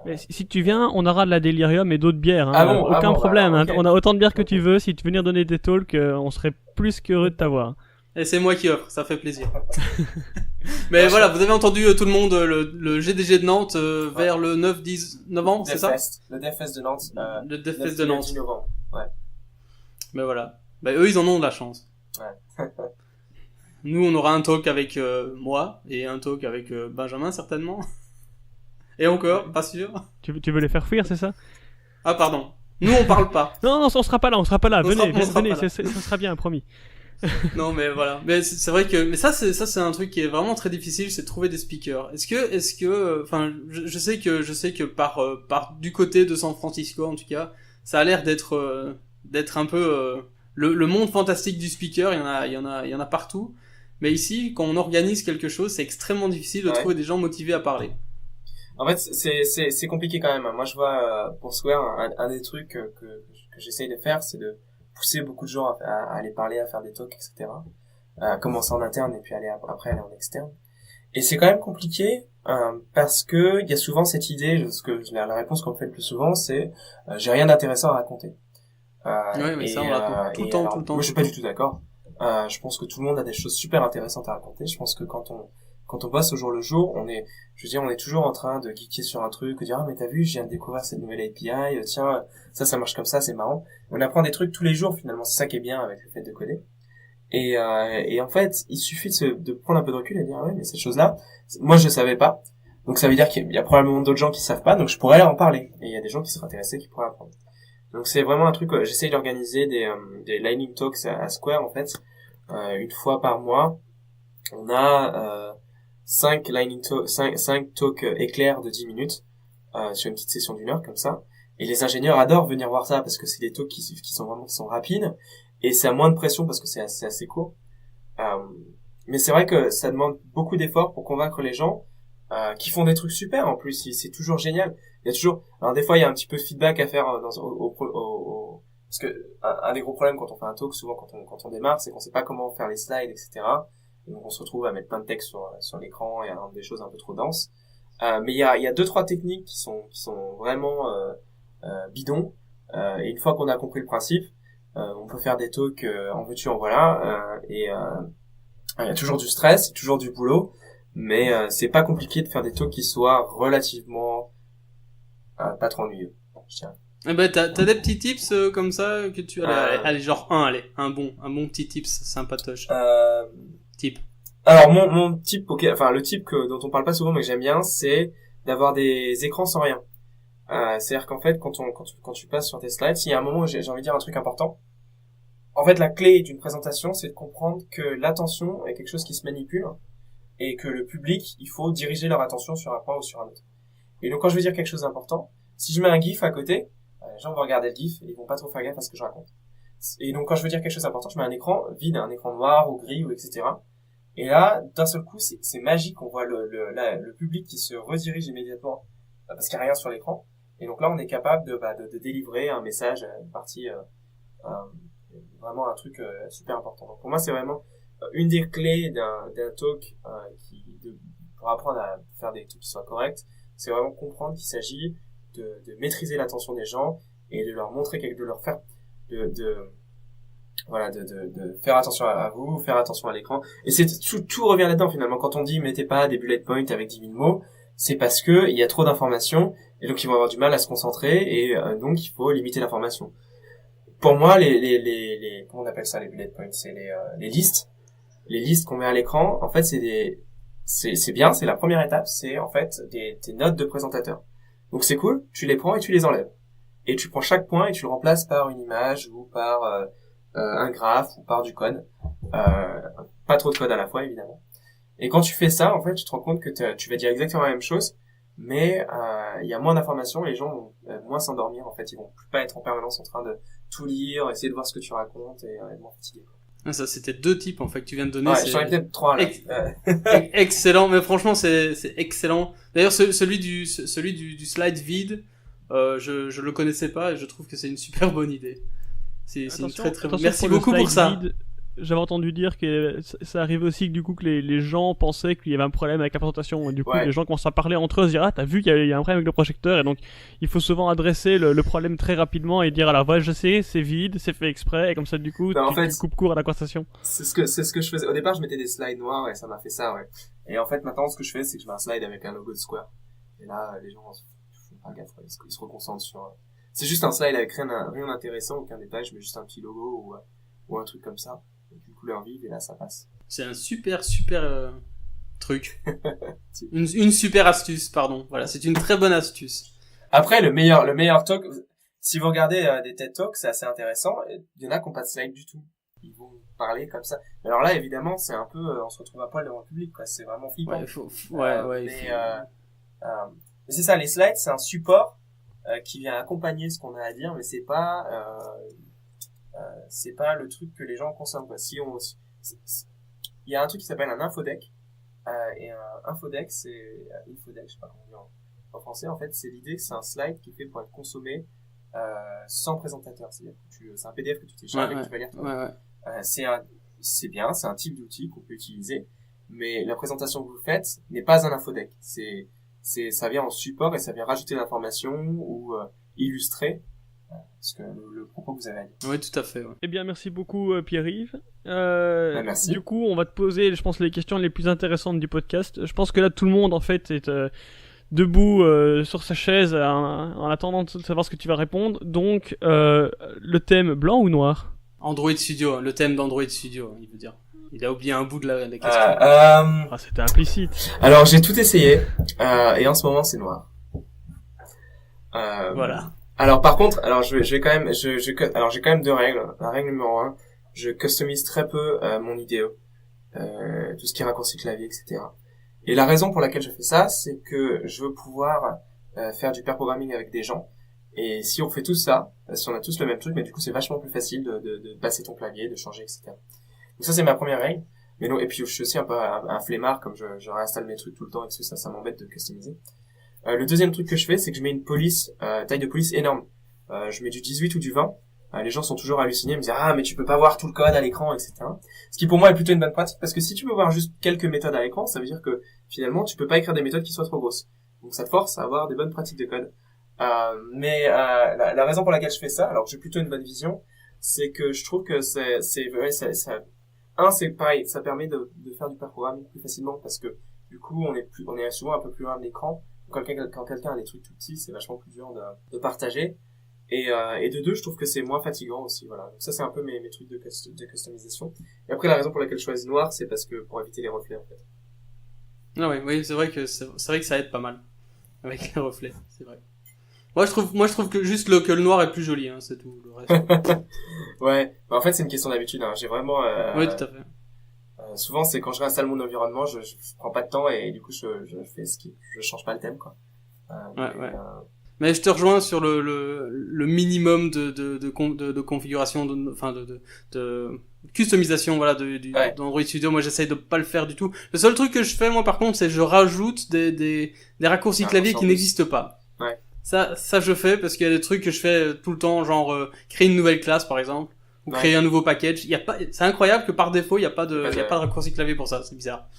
Mais si tu viens, on aura de la Delirium et d'autres bières. Aucun problème. Okay. On a autant de bières que tu veux. Si tu veux venir donner des talks, on serait plus qu'heureux de t'avoir. Et c'est moi qui offre, ça fait plaisir. Mais voilà, vous avez entendu tout le monde, le GDG de Nantes vers le 9-10 novembre, c'est ça? Le DevFest de Nantes. Le DevFest de Nantes. 10 novembre, ouais. Mais voilà. Eux, ils en ont de la chance. Ouais. Nous, on aura un talk avec moi et un talk avec Benjamin, certainement. Et encore, pas sûr. Tu veux les faire fuir, c'est ça? Ah, pardon. Nous, on parle pas. Non, on sera pas là. Venez, ça sera bien, promis. Non, mais voilà. Mais c'est vrai que, mais ça c'est un truc qui est vraiment très difficile, c'est de trouver des speakers. Est-ce que, enfin, je sais que par du côté de San Francisco, en tout cas, ça a l'air d'être un peu le monde fantastique du speaker. Il y en a partout. Mais ici, quand on organise quelque chose, c'est extrêmement difficile de trouver des gens motivés à parler. En fait, c'est compliqué quand même. Moi, je vois pour Square un des trucs que j'essaye de faire, c'est de pousser beaucoup de gens à aller parler, à faire des talks, etc. Commencer en interne et puis après aller en externe. Et c'est quand même compliqué parce que il y a souvent cette idée, la réponse qu'on me fait le plus souvent, c'est j'ai rien d'intéressant à raconter. Oui, mais ça on raconte tout le temps. Moi, je suis pas du tout d'accord. Je pense que tout le monde a des choses super intéressantes à raconter. Je pense que quand on bosse au jour le jour, on est toujours en train de geeker sur un truc, de dire, ah, mais t'as vu, je viens de découvrir cette nouvelle API, tiens, ça marche comme ça, c'est marrant. On apprend des trucs tous les jours, finalement. C'est ça qui est bien avec le fait de coder. Et en fait, il suffit de prendre un peu de recul et de dire, ah ouais, mais ces choses-là, moi, je savais pas. Donc ça veut dire qu'il y a probablement d'autres gens qui savent pas, donc je pourrais leur en parler. Et il y a des gens qui seraient intéressés qui pourraient apprendre. Donc c'est vraiment un truc, j'essaye d'organiser des Lightning Talks à Square, en fait. Une fois par mois, on a 5 talks éclairs de 10 minutes sur une petite session d'1 heure comme ça. Et les ingénieurs adorent venir voir ça parce que c'est des talks qui sont rapides et c'est à moins de pression parce que c'est assez court. Mais c'est vrai que ça demande beaucoup d'efforts pour convaincre les gens qui font des trucs super. En plus, c'est toujours génial. Il y a toujours, alors des fois il y a un petit peu de feedback à faire parce que un des gros problèmes quand on fait un talk, souvent quand on démarre, c'est qu'on sait pas comment faire les slides, etc. Et donc on se retrouve à mettre plein de texte sur l'écran et à rendre des choses un peu trop denses. Mais il y a 2-3 techniques qui sont vraiment bidons. Et une fois qu'on a compris le principe, on peut faire des talks en veux-tu en voilà. Et il y a toujours du stress, toujours du boulot, mais c'est pas compliqué de faire des talks qui soient relativement pas trop ennuyeux, je dirais. Eh ben, t'as des petits tips comme ça que tu allez, genre un bon petit tips sympatoche. Type. Alors mon type, enfin le type dont on parle pas souvent mais que j'aime bien, c'est d'avoir des écrans sans rien. C'est-à-dire qu'en fait quand tu passes sur tes slides, s'il y a un moment où j'ai envie de dire un truc important, en fait la clé d'une présentation c'est de comprendre que l'attention est quelque chose qui se manipule et que le public, il faut diriger leur attention sur un point ou sur un autre. Et donc quand je veux dire quelque chose d'important, si je mets un gif à côté, les gens vont regarder le gif et ils vont pas trop faire gaffe à ce que je raconte. Et donc quand je veux dire quelque chose d'important, je mets un écran vide, un écran noir ou gris ou etc. Et là, d'un seul coup, c'est magique. On voit le public qui se redirige immédiatement parce qu'il n'y a rien sur l'écran. Et donc là, on est capable de délivrer un message, une partie, vraiment un truc super important. Donc pour moi, c'est vraiment une des clés d'un talk pour apprendre à faire des trucs qui soient corrects. C'est vraiment comprendre qu'il s'agit de maîtriser l'attention des gens et de leur montrer de leur faire de faire attention à vous, faire attention à l'écran. Et tout revient là-dedans finalement. Quand on dit mettez pas des bullet points avec 10 000 mots, c'est parce que il y a trop d'informations et donc ils vont avoir du mal à se concentrer et donc il faut limiter l'information. Pour moi, les comment on appelle ça, les bullet points, c'est les listes. Les listes qu'on met à l'écran, en fait, c'est bien, c'est la première étape, c'est en fait tes notes de présentateur. Donc c'est cool, tu les prends et tu les enlèves. Et tu prends chaque point et tu le remplaces par une image ou par un graphe ou par du code. Pas trop de code à la fois, évidemment. Et quand tu fais ça, en fait, tu te rends compte que tu vas dire exactement la même chose, mais il y a moins d'informations et les gens vont moins s'endormir. En fait, ils vont plus pas être en permanence en train de tout lire, essayer de voir ce que tu racontes et être moins fatigué. Ça, c'était 2 types, en fait, que tu viens de donner. Ouais, j'en ai peut-être 3, là. Excellent, mais franchement, c'est excellent. D'ailleurs, celui du slide vide, je le connaissais pas et je trouve que c'est une super bonne idée. C'est une très très bonne. Merci beaucoup pour ça. Vide, j'avais entendu dire que ça arrive aussi que du coup que les gens pensaient qu'il y avait un problème avec la présentation. Du coup, les gens commencent à parler entre eux, se dire ah t'as vu qu'il y a un problème avec le projecteur et donc il faut souvent adresser le problème très rapidement et dire alors ouais je sais c'est vide, c'est fait exprès et comme ça du coup tu coupes court à la conversation. C'est ce que je faisais. Au départ je mettais des slides noirs et ça m'a fait ça ouais. Et en fait maintenant ce que je fais c'est que je mets un slide avec un logo de Square. Et là les gens font pas gaffe, ils se reconcentrent sur. C'est juste un slide avec rien d'intéressant, aucun détail, je mets juste un petit logo ou un truc comme ça. Avec une couleur vive et là ça passe. C'est un super truc. une super astuce, pardon. Voilà, c'est une très bonne astuce. Après le meilleur talk, si vous regardez des TED Talks, c'est assez intéressant. Il y en a qui n'ont pas de slide du tout. Ils vont parler comme ça. Alors là évidemment, c'est un peu on se retrouve à poil devant le public quoi, c'est vraiment flippant. Mais c'est ça, les slides, c'est un support qui vient accompagner ce qu'on a à dire, mais c'est pas le truc que les gens consomment quoi. Il y a un truc qui s'appelle un infodeck et un infodeck c'est infodeck, je sais pas comment dire en français. En fait, c'est l'idée que c'est un slide qui est fait pour être consommé sans présentateur. C'est-à-dire que c'est un PDF que tu télécharges et que tu vas lire toi. C'est bien, c'est un type d'outil qu'on peut utiliser, mais la présentation que vous faites n'est pas un infodeck. Ça vient en support et ça vient rajouter l'information ou illustrer ce que le propos que vous avez à dire. Oui, tout à fait. Ouais. Eh bien, merci beaucoup Pierre-Yves. Merci. Du coup, on va te poser, je pense, les questions les plus intéressantes du podcast. Je pense que là, tout le monde, en fait, est debout sur sa chaise en attendant de savoir ce que tu vas répondre. Donc, le thème blanc ou noir ? Android Studio, le thème d'Android Studio, il veut dire. Il a oublié un bout de la question. Ah, c'était implicite. Alors j'ai tout essayé et en ce moment c'est noir. Voilà. Alors par contre, alors je vais quand même, alors j'ai quand même deux règles. La règle numéro 1, je customise très peu mon IDE, tout ce qui est raccourci clavier, etc. Et la raison pour laquelle je fais ça, c'est que je veux pouvoir faire du pair programming avec des gens. Et si on fait tout ça, si on a tous le même truc, mais du coup c'est vachement plus facile de passer ton clavier, de changer, etc. Donc ça c'est ma première règle. Mais non, et puis je suis aussi un peu un flemmard, comme je réinstalle mes trucs tout le temps, et que ça m'embête de customiser. Le deuxième truc que je fais, c'est que je mets une police, taille de police énorme. Je mets du 18 ou du 20. Les gens sont toujours hallucinés, ils me disent ah mais tu peux pas voir tout le code à l'écran, etc. Ce qui pour moi est plutôt une bonne pratique, parce que si tu peux voir juste quelques méthodes à l'écran, ça veut dire que finalement tu peux pas écrire des méthodes qui soient trop grosses. Donc ça te force à avoir des bonnes pratiques de code. Mais la raison pour laquelle je fais ça, alors que j'ai plutôt une bonne vision, c'est que je trouve que c'est pareil, ça permet de faire du pair programming plus facilement, parce que du coup on est souvent un peu plus loin de l'écran. Quand quelqu'un a des trucs tout petits, c'est vachement plus dur de partager. Et de deux, je trouve que c'est moins fatigant aussi, voilà. Donc ça, c'est un peu mes trucs de customisation. Et après, la raison pour laquelle je choisis noir, c'est parce que pour éviter les reflets, en fait. Ah oui, c'est vrai que ça aide pas mal. Avec les reflets, c'est vrai. Moi, je trouve que juste que le noir est plus joli, hein, c'est tout. Le reste. Ouais. Bah, en fait, c'est une question d'habitude, hein. J'ai vraiment, Oui, tout à fait. souvent, c'est quand je réinstalle mon environnement, je prends pas de temps et du coup, je fais je change pas le thème, quoi. Ouais. Mais je te rejoins sur le minimum de configuration, de customisation, voilà, d'Android Studio. Moi, j'essaye de pas le faire du tout. Le seul truc que je fais, moi, par contre, c'est que je rajoute des raccourcis clavier qui n'existent pas. Ouais. Ça, je fais parce qu'il y a des trucs que je fais tout le temps, genre, créer une nouvelle classe, par exemple, ou créer un nouveau package. C'est incroyable que par défaut, il y a pas de raccourci clavier pour ça. C'est bizarre.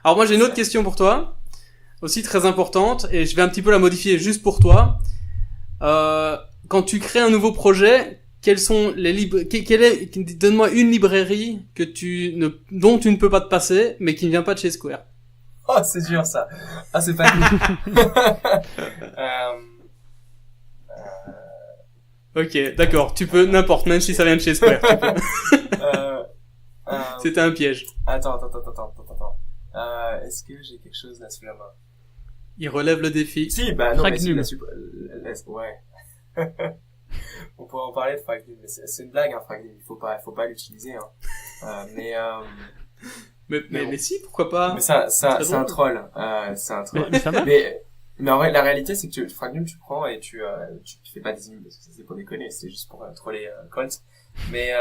Alors, moi, j'ai une autre question pour toi. Aussi très importante, et je vais un petit peu la modifier juste pour toi. Quand tu crées un nouveau projet, quelles sont les donne-moi une librairie dont tu ne peux pas te passer, mais qui ne vient pas de chez Square. Oh, c'est dur, ça. Ah, c'est pas cool. Ok, d'accord, tu peux n'importe, même si ça vient de chez Square. Tu peux. C'était un piège. Attends. Est-ce que j'ai quelque chose là sous la main? Il relève le défi. Si, bah non, Fragnum. mais si, ouais. On pourrait en parler de Fragnum, mais c'est une blague, hein, Fragnum. Il faut pas l'utiliser, hein. Mais si, pourquoi pas? Mais c'est un troll. C'est un troll. Mais ça marche. Mais en vrai, la réalité, c'est que Fragnum, tu prends et tu fais pas des images, parce que c'est pour déconner, c'est juste pour troller Colt. Mais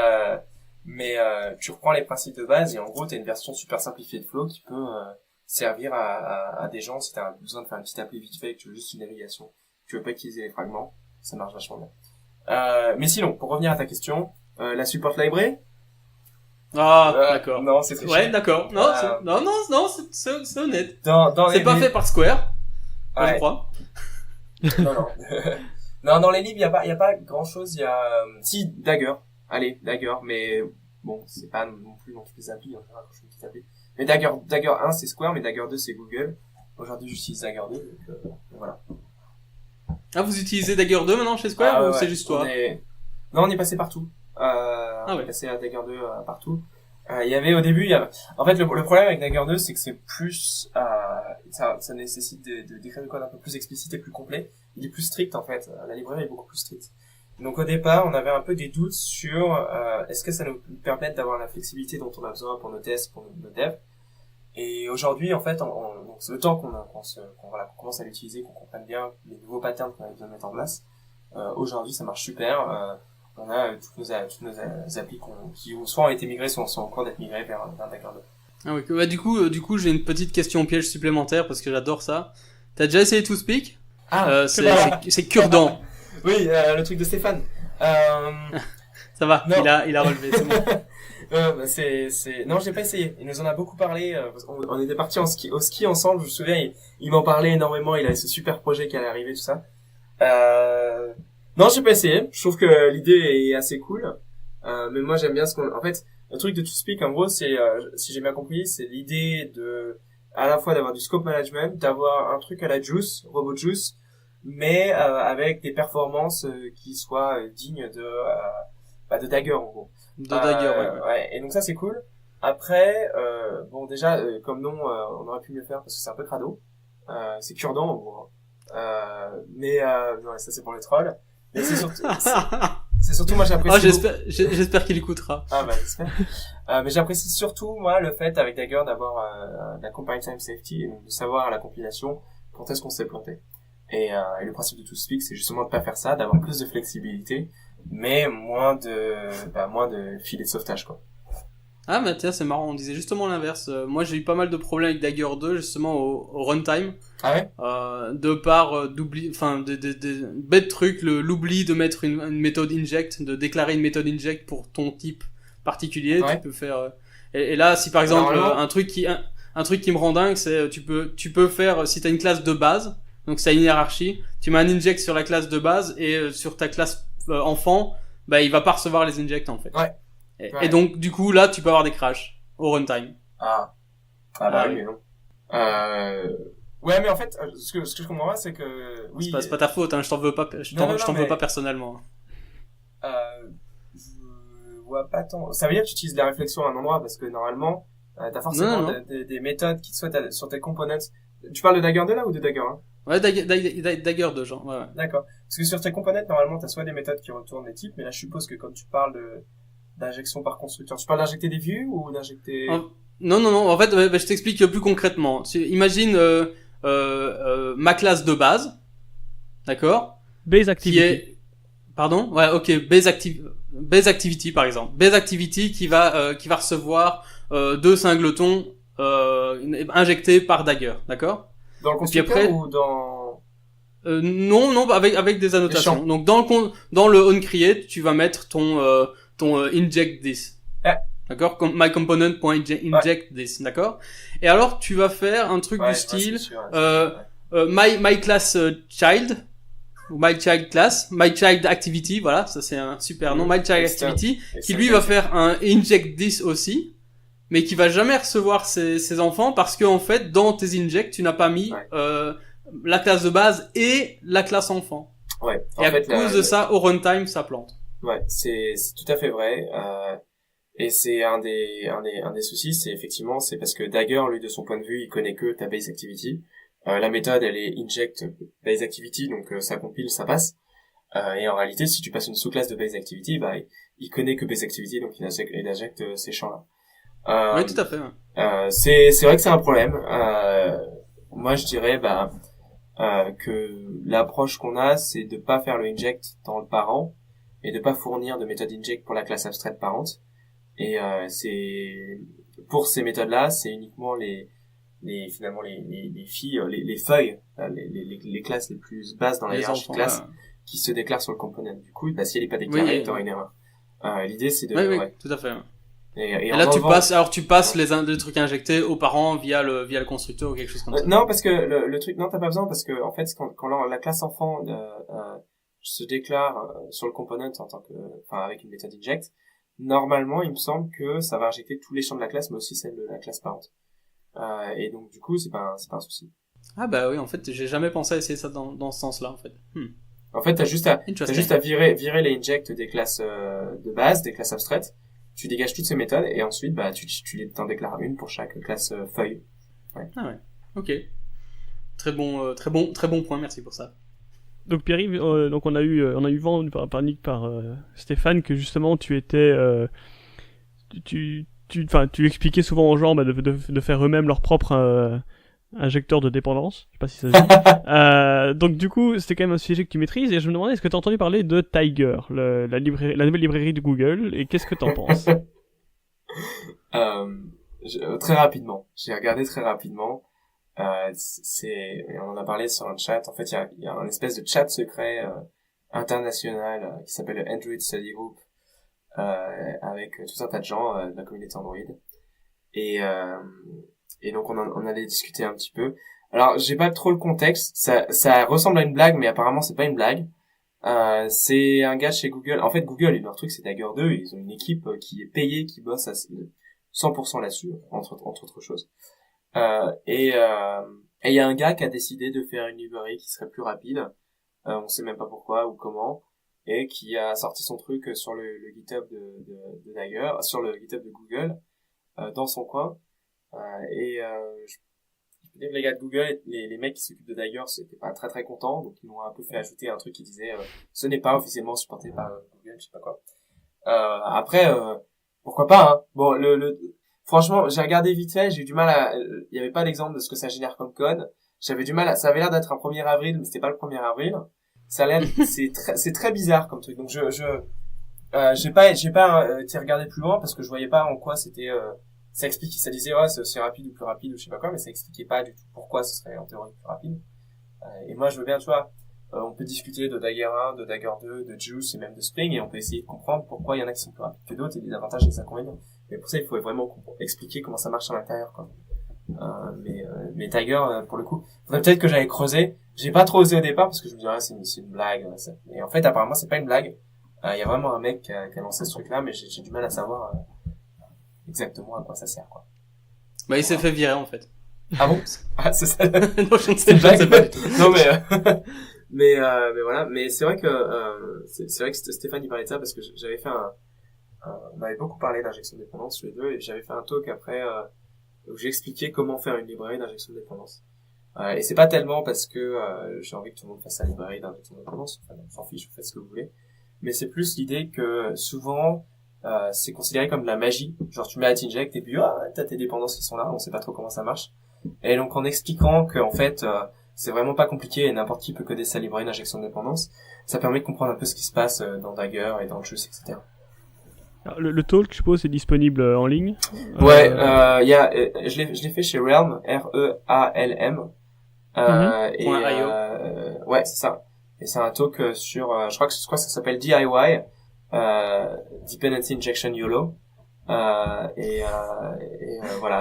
tu reprends les principes de base et en gros, t'as une version super simplifiée de Flow qui peut servir à des gens si t'as besoin de faire une petite appli vite fait et que tu veux juste une navigation. Tu veux pas utiliser les fragments, ça marche vachement bien. Mais sinon, pour revenir à ta question, la support library. D'accord. Non, c'est très Ouais, cher. d'accord. Non, c'est honnête. Dans C'est pas fait par Square. Moi, Ouais. je crois. Non. Non, dans les livres, y a pas grand chose, si, Dagger. Allez, Dagger, mais bon, c'est pas non plus dans toutes les applis, on verra quand je fais une petite appli. Mais Dagger 1, c'est Square, mais Dagger 2, c'est Google. Aujourd'hui, j'utilise Dagger 2, donc voilà. Ah, vous utilisez Dagger 2 maintenant chez Square, ou c'est juste toi? Non, on est passé partout. On est passé à Dagger 2 partout. Il y avait au début, en fait, le problème avec Dagger 2, c'est que c'est plus, ça nécessite d'écrire du code un peu plus explicite et plus complet. Il est plus strict, en fait. La librairie est beaucoup plus stricte. Donc au départ, on avait un peu des doutes sur est-ce que ça nous permet d'avoir la flexibilité dont on a besoin pour nos tests, pour nos devs. Et aujourd'hui, en fait, donc c'est le temps qu'on commence à l'utiliser, qu'on comprenne bien les nouveaux patterns qu'on a besoin de mettre en place. Aujourd'hui, ça marche super. On a toutes nos applis qui soit ont été migrées, soit sont en cours d'être migrées vers Dagger 2. Ah oui, bah du coup, j'ai une petite question piège supplémentaire parce que j'adore ça. T'as déjà essayé ToSpeak? C'est cure-dent. Oui, le truc de Stéphane. Ça va, non. il a relevé, c'est bon. Non, j'ai pas essayé. Il nous en a beaucoup parlé. On était partis au ski ensemble. Je me souviens, il m'en parlait énormément. Il avait ce super projet qui allait arriver, tout ça. Non, j'ai pas essayé. Je trouve que l'idée est assez cool. Mais moi, j'aime bien en fait, le truc de ToSpeak, en gros, c'est, si j'ai bien compris, c'est l'idée à la fois d'avoir du scope management, d'avoir un truc à la Juice, Robot Juice, mais avec des performances qui soient dignes de Dagger, en gros. De Dagger, ouais. Ouais. Et donc ça, c'est cool. Après, bon déjà, comme nom, on aurait pu mieux faire parce que c'est un peu crado. C'est cure-dent en gros. Mais non, ça c'est pour les trolls. Mais c'est surtout moi j'apprécie. J'espère qu'il écoutera. Ah bah j'espère. Mais j'apprécie surtout moi le fait avec Dagger d'avoir la compile time safety et donc de savoir à la compilation quand est-ce qu'on s'est planté. Et le principe de ToSpeak c'est justement de pas faire ça, d'avoir plus de flexibilité, mais moins de filets de sauvetage quoi. Ah bah tiens, c'est marrant, on disait justement l'inverse. Moi j'ai eu pas mal de problèmes avec Dagger 2 justement au runtime. Ah ouais. De part d'oubli, enfin des bêtes trucs, l'oubli de mettre une méthode inject, de déclarer une méthode inject pour ton type particulier. Ouais. Tu peux faire et là si par exemple un truc qui me rend dingue, c'est tu peux faire si t'as une classe de base, donc c'est une hiérarchie, tu mets un inject sur la classe de base et sur ta classe enfant, bah il va pas recevoir les injects en fait. Ouais. Et donc du coup là tu peux avoir des crashs au runtime. Ah bah oui mais non. Ouais, mais en fait, ce que je comprends pas, c'est que, oui. C'est pas ta faute, hein, je t'en veux pas, je t'en veux pas personnellement. Je vois pas tant. Ça veut dire que tu utilises la réflexion à un endroit, parce que normalement, t'as forcément des méthodes qui soient sur tes components. Tu parles de Dagger 2 là ou de Dagger 1? Ouais, Dagger 2, genre, ouais. D'accord. Parce que sur tes components, normalement, t'as soit des méthodes qui retournent des types, mais là, je suppose que comme tu parles d'injection par constructeur, tu parles d'injecter des views ou d'injecter... Non, en fait, je t'explique plus concrètement. Imagine, ma classe de base, d'accord, Base Activity. Pardon, ouais, ok, Base Activity par exemple, Base Activity qui va recevoir 2 singletons injectés par Dagger, d'accord. Dans le constructeur ou dans non, avec des annotations. Donc dans le onCreate, tu vas mettre ton inject this. D'accord, myComponent.inject this, d'accord. Et alors tu vas faire un truc du style my class child ou my child class, my child activity, voilà, ça c'est un super nom, my child activity, qui lui va faire un inject this aussi, mais qui va jamais recevoir ses enfants parce que en fait dans tes injects tu n'as pas mis la classe de base et la classe enfant. Ouais. Et à cause de ça, au runtime, ça plante. Ouais, c'est tout à fait vrai. Et c'est un des soucis, c'est parce que Dagger, lui, de son point de vue, il connaît que ta base activity. La méthode, elle est inject base activity, donc ça compile, ça passe. Et en réalité, si tu passes une sous-classe de base activity, bah, il connaît que base activity, donc il injecte ces champs-là. Oui, tout à fait. Ouais. C'est vrai que c'est un problème. Moi, je dirais, que l'approche qu'on a, c'est de pas faire le inject dans le parent et de pas fournir de méthode inject pour la classe abstraite parent. Et c'est pour ces méthodes-là, c'est uniquement les filles, les feuilles, les classes les plus basses dans la hiérarchie de classe qui se déclarent sur le component. Du coup, si elle est pas déclarée, t'auras une erreur. L'idée c'est de oui, tout à fait. Et là tu passes les trucs injectés aux parents via le constructeur ou quelque chose comme ça. Non, parce que le truc, non, t'as pas besoin, parce que en fait quand la classe enfant se déclare sur le component avec une méthode inject, normalement il me semble que ça va injecter tous les champs de la classe mais aussi celle de la classe parent. Et donc du coup c'est pas un souci. Ah bah oui, en fait j'ai jamais pensé à essayer ça dans ce sens-là en fait. En fait t'as juste à virer les injects des classes de base, des classes abstraites. Tu dégages toutes ces méthodes et ensuite tu t'en déclares une pour chaque classe feuille. Ouais. Ah ouais. Ok. Très bon point, merci pour ça. Donc Pierre-Yves, donc on a eu vent par Stéphane que justement tu étais tu expliquais souvent aux gens de faire eux-mêmes leur propre injecteur de dépendance. Je sais pas si ça se dit. Donc du coup, c'était quand même un sujet que tu maîtrises et je me demandais est-ce que tu as entendu parler de Tiger, la nouvelle librairie de Google, et qu'est-ce que t'en penses? Très rapidement. J'ai regardé très rapidement. On en a parlé sur un chat. En fait, il y a un espèce de chat secret international qui s'appelle le Android Study Group avec tout un tas de gens de la communauté Android. Et donc on allait discuter un petit peu. Alors j'ai pas trop le contexte. Ça ressemble à une blague, mais apparemment c'est pas une blague. C'est un gars chez Google. En fait, Google, leur truc c'est Dagger 2. Ils ont une équipe qui est payée, qui bosse à 100% là-dessus, entre autres choses. Et il y a un gars qui a décidé de faire une librairie qui serait plus rapide. On sait même pas pourquoi ou comment. Et qui a sorti son truc sur le GitHub de Dagger, sur le GitHub de Google. dans son coin. Les gars de Google, les mecs qui s'occupent de Dagger, c'était pas très très contents, donc ils m'ont un peu fait ajouter un truc qui disait ce n'est pas officiellement supporté par Google, je sais pas quoi. Après, pourquoi pas, hein. Bon, franchement, j'ai regardé vite fait, j'ai eu du mal il y avait pas d'exemple de ce que ça génère comme code. J'avais du mal ça avait l'air d'être un 1er avril, mais c'était pas le 1er avril. C'est très bizarre comme truc. Donc j'ai pas été regarder plus loin parce que je voyais pas en quoi c'était, ça explique, ça disait, ouais, c'est aussi rapide ou plus rapide ou je sais pas quoi, mais ça expliquait pas du tout pourquoi ce serait en théorie plus rapide. Et moi, je veux bien, tu vois, on peut discuter de Dagger 1, de Dagger 2, de Juice et même de Spring, et on peut essayer de comprendre pourquoi il y en a qui sont plus rapides que d'autres et des avantages et des inconvénients. Mais pour ça, il faut vraiment expliquer comment ça marche à l'intérieur, quoi. Mais Dagger, pour le coup, faudrait peut-être que j'aille creuser. J'ai pas trop osé au départ parce que je me disais, c'est une blague. Et en fait, apparemment, c'est pas une blague. Il y a vraiment un mec qui a lancé ce truc-là, mais j'ai du mal à savoir exactement à quoi ça sert, quoi. Bah, il s'est fait virer, en fait. Ah bon? Ah, c'est ça. Non, je ne sais pas du tout. Non, mais voilà. Mais c'est vrai que, c'est vrai que Stéphane, il parlait de ça parce que j'avais fait on avait beaucoup parlé d'injection de dépendance tous les deux et j'avais fait un talk après, où j'ai expliqué comment faire une librairie d'injection de dépendance. Et c'est pas tellement parce que, j'ai envie que tout le monde fasse sa librairie d'injection de dépendance. Enfin, on s'en fiche, vous faites ce que vous voulez. Mais c'est plus l'idée que souvent, c'est considéré comme de la magie. Genre, tu mets at inject et puis, t'as tes dépendances qui sont là, on sait pas trop comment ça marche. Et donc, en expliquant que, en fait, c'est vraiment pas compliqué et n'importe qui peut coder sa librairie d'injection de dépendance, ça permet de comprendre un peu ce qui se passe dans Dagger et dans Juice, etc. Alors, le talk, je suppose, est disponible en ligne. Ouais, je l'ai fait chez Realm, R-E-A-L-M. Et, ouais, c'est ça. Et c'est un talk sur, je crois que ça s'appelle DIY, Dependency Injection YOLO. Voilà,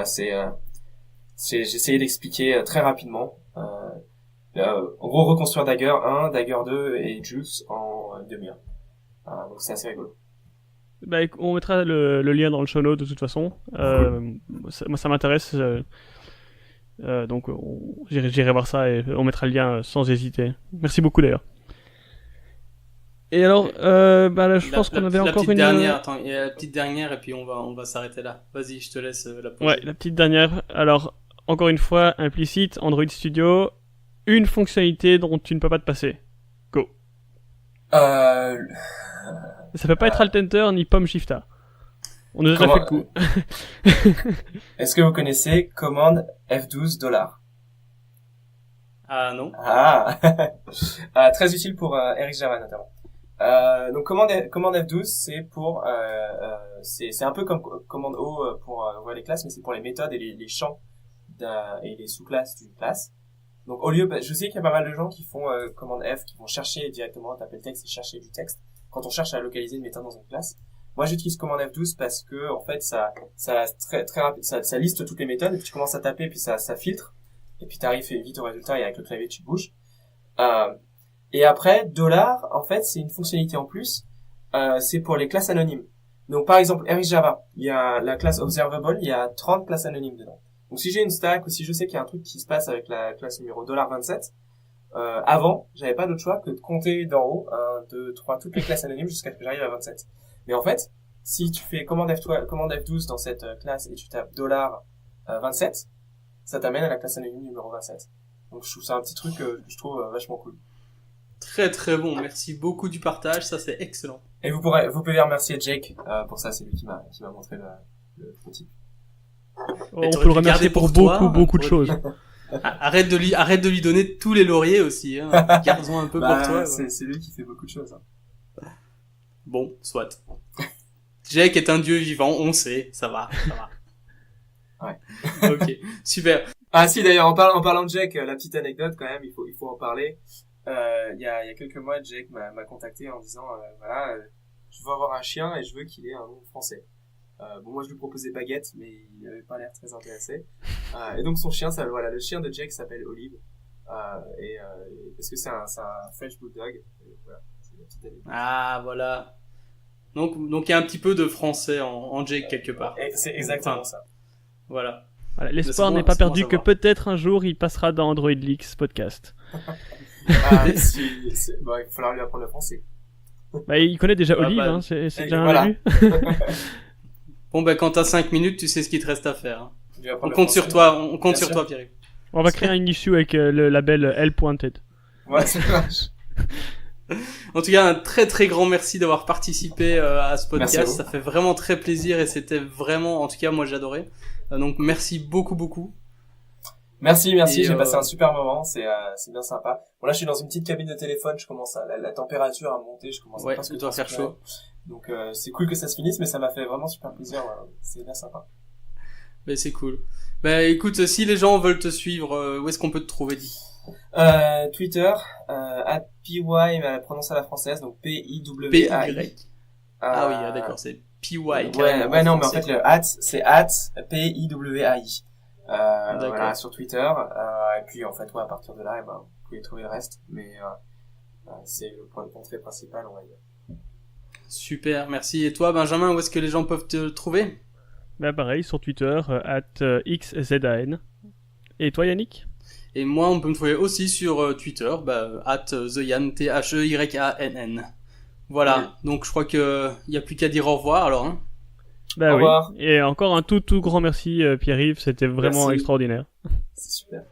j'ai essayé d'expliquer très rapidement. En gros, reconstruire Dagger 1, Dagger 2 et Juice en demi-heure. Donc c'est assez rigolo. Bah, on mettra le lien dans le show note de toute façon. Moi, ça m'intéresse. Donc, j'irai voir ça et on mettra le lien sans hésiter. Merci beaucoup d'ailleurs. Et alors, là, je pense qu'on avait encore une dernière. Attends, il y a la petite dernière et puis on va s'arrêter là. Vas-y, je te laisse la poser. Ouais, la petite dernière. Alors, encore une fois, implicite, Android Studio, une fonctionnalité dont tu ne peux pas te passer. Go. Ça peut pas être Alt-Enter ni POM-Shift-A. On a déjà fait le coup. Est-ce que vous connaissez commande F12 $? Ah non. Très utile pour RxJava notamment. Donc commande F12, c'est pour c'est un peu comme commande O pour voir les classes, mais c'est pour les méthodes et les champs et les sous-classes d'une classe. Donc au lieu, je sais qu'il y a pas mal de gens qui font commande F, qui vont chercher directement, taper le texte et chercher du texte quand on cherche à localiser une méthode dans une classe. Moi, j'utilise commande F12 parce que en fait ça très très rapide, ça liste toutes les méthodes et puis tu commences à taper puis ça filtre et puis t'arrives vite au résultat et avec le clavier tu bouges. Et après $, en fait, c'est une fonctionnalité en plus, c'est pour les classes anonymes. Donc par exemple RxJava, il y a la classe observable, il y a 30 classes anonymes dedans. Donc si j'ai une stack ou si je sais qu'il y a un truc qui se passe avec la classe numéro $27, avant, j'avais pas d'autre choix que de compter d'en haut 1, 2, 3 toutes les classes anonymes jusqu'à ce que j'arrive à 27. Mais en fait, si tu fais commande F12 dans cette classe et tu tapes $27, ça t'amène à la classe anonyme numéro 27. Donc je trouve ça un petit truc que je trouve vachement cool. Très très bon, merci beaucoup du partage, ça c'est excellent. Et vous pouvez remercier Jake pour ça, c'est lui qui m'a montré le type. On peut le remercier pour beaucoup de choses. Arrête de lui donner tous les lauriers aussi, hein. Garde-en un peu pour toi. C'est lui qui fait beaucoup de choses. Hein. Bon, soit. Jake est un dieu vivant, on sait, ça va. Ouais. Ok, super. Ah si, d'ailleurs, en parlant de Jake, la petite anecdote quand même, il faut en parler. Il y a quelques mois, Jake m'a contacté en disant, voilà, je veux avoir un chien et je veux qu'il ait un nom français. Bon, moi je lui proposais Baguette, mais il avait pas l'air très intéressé. Et donc son chien, le chien de Jake s'appelle Olive. Parce que c'est un French Bulldog. Voilà, c'est la petite anecdote. Ah, voilà. Donc il y a un petit peu de français en Jake quelque part. Et c'est exactement ça. Voilà. L'espoir n'est pas perdu que peut-être un jour il passera dans Android Leaks podcast. Il va falloir lui apprendre le français. Il connaît déjà Olive, hein, c'est déjà un début. Bon, ben, quand t'as 5 minutes, tu sais ce qu'il te reste à faire. Hein. Je vais apprendre On le compte sur français. toi, on compte Bien sur sûr. toi, Pierre. On va créer une issue avec le label L.Ted. Ouais, ça marche. En tout cas, un très très grand merci d'avoir participé à ce Merci à podcast. vous. Ça fait vraiment très plaisir et c'était vraiment, en tout cas, moi j'adorais. Donc merci beaucoup beaucoup. Merci, Et, j'ai passé un super moment, c'est bien sympa. Bon là je suis dans une petite cabine de téléphone, je commence à la température à monter, je commence à Ouais, presque il doit faire transpirer. chaud. Donc c'est cool que ça se finisse, mais ça m'a fait vraiment super plaisir, c'est bien sympa. Ben c'est cool. Ben écoute, si les gens veulent te suivre, où est-ce qu'on peut te trouver, dis? Twitter, @py, mais à la prononce à la française, donc PIWAI. Ah oui, d'accord, c'est PY. Ouais, carrément, ouais, non, mais en français. fait, le c'est @PIWAI. Voilà, sur Twitter. Et puis, en fait, ouais, à partir de là, eh ben, vous pouvez trouver le reste. Mais, c'est le point d'entrée principal, on va dire. Super, merci. Et toi, Benjamin, où est-ce que les gens peuvent te trouver? Bah pareil, sur Twitter, @xzan. Et toi, Yannick? Et moi, on peut me trouver aussi sur Twitter, @theyan, THEYANN. Voilà, donc je crois que y a plus qu'à dire au revoir alors. Hein. Bah Au oui. revoir. Et encore un tout grand merci, Pierre-Yves, c'était vraiment Merci. extraordinaire. C'est super.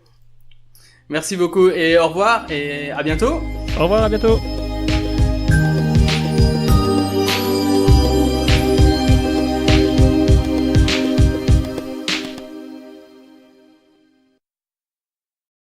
Merci beaucoup et au revoir et à bientôt. Au revoir, à bientôt.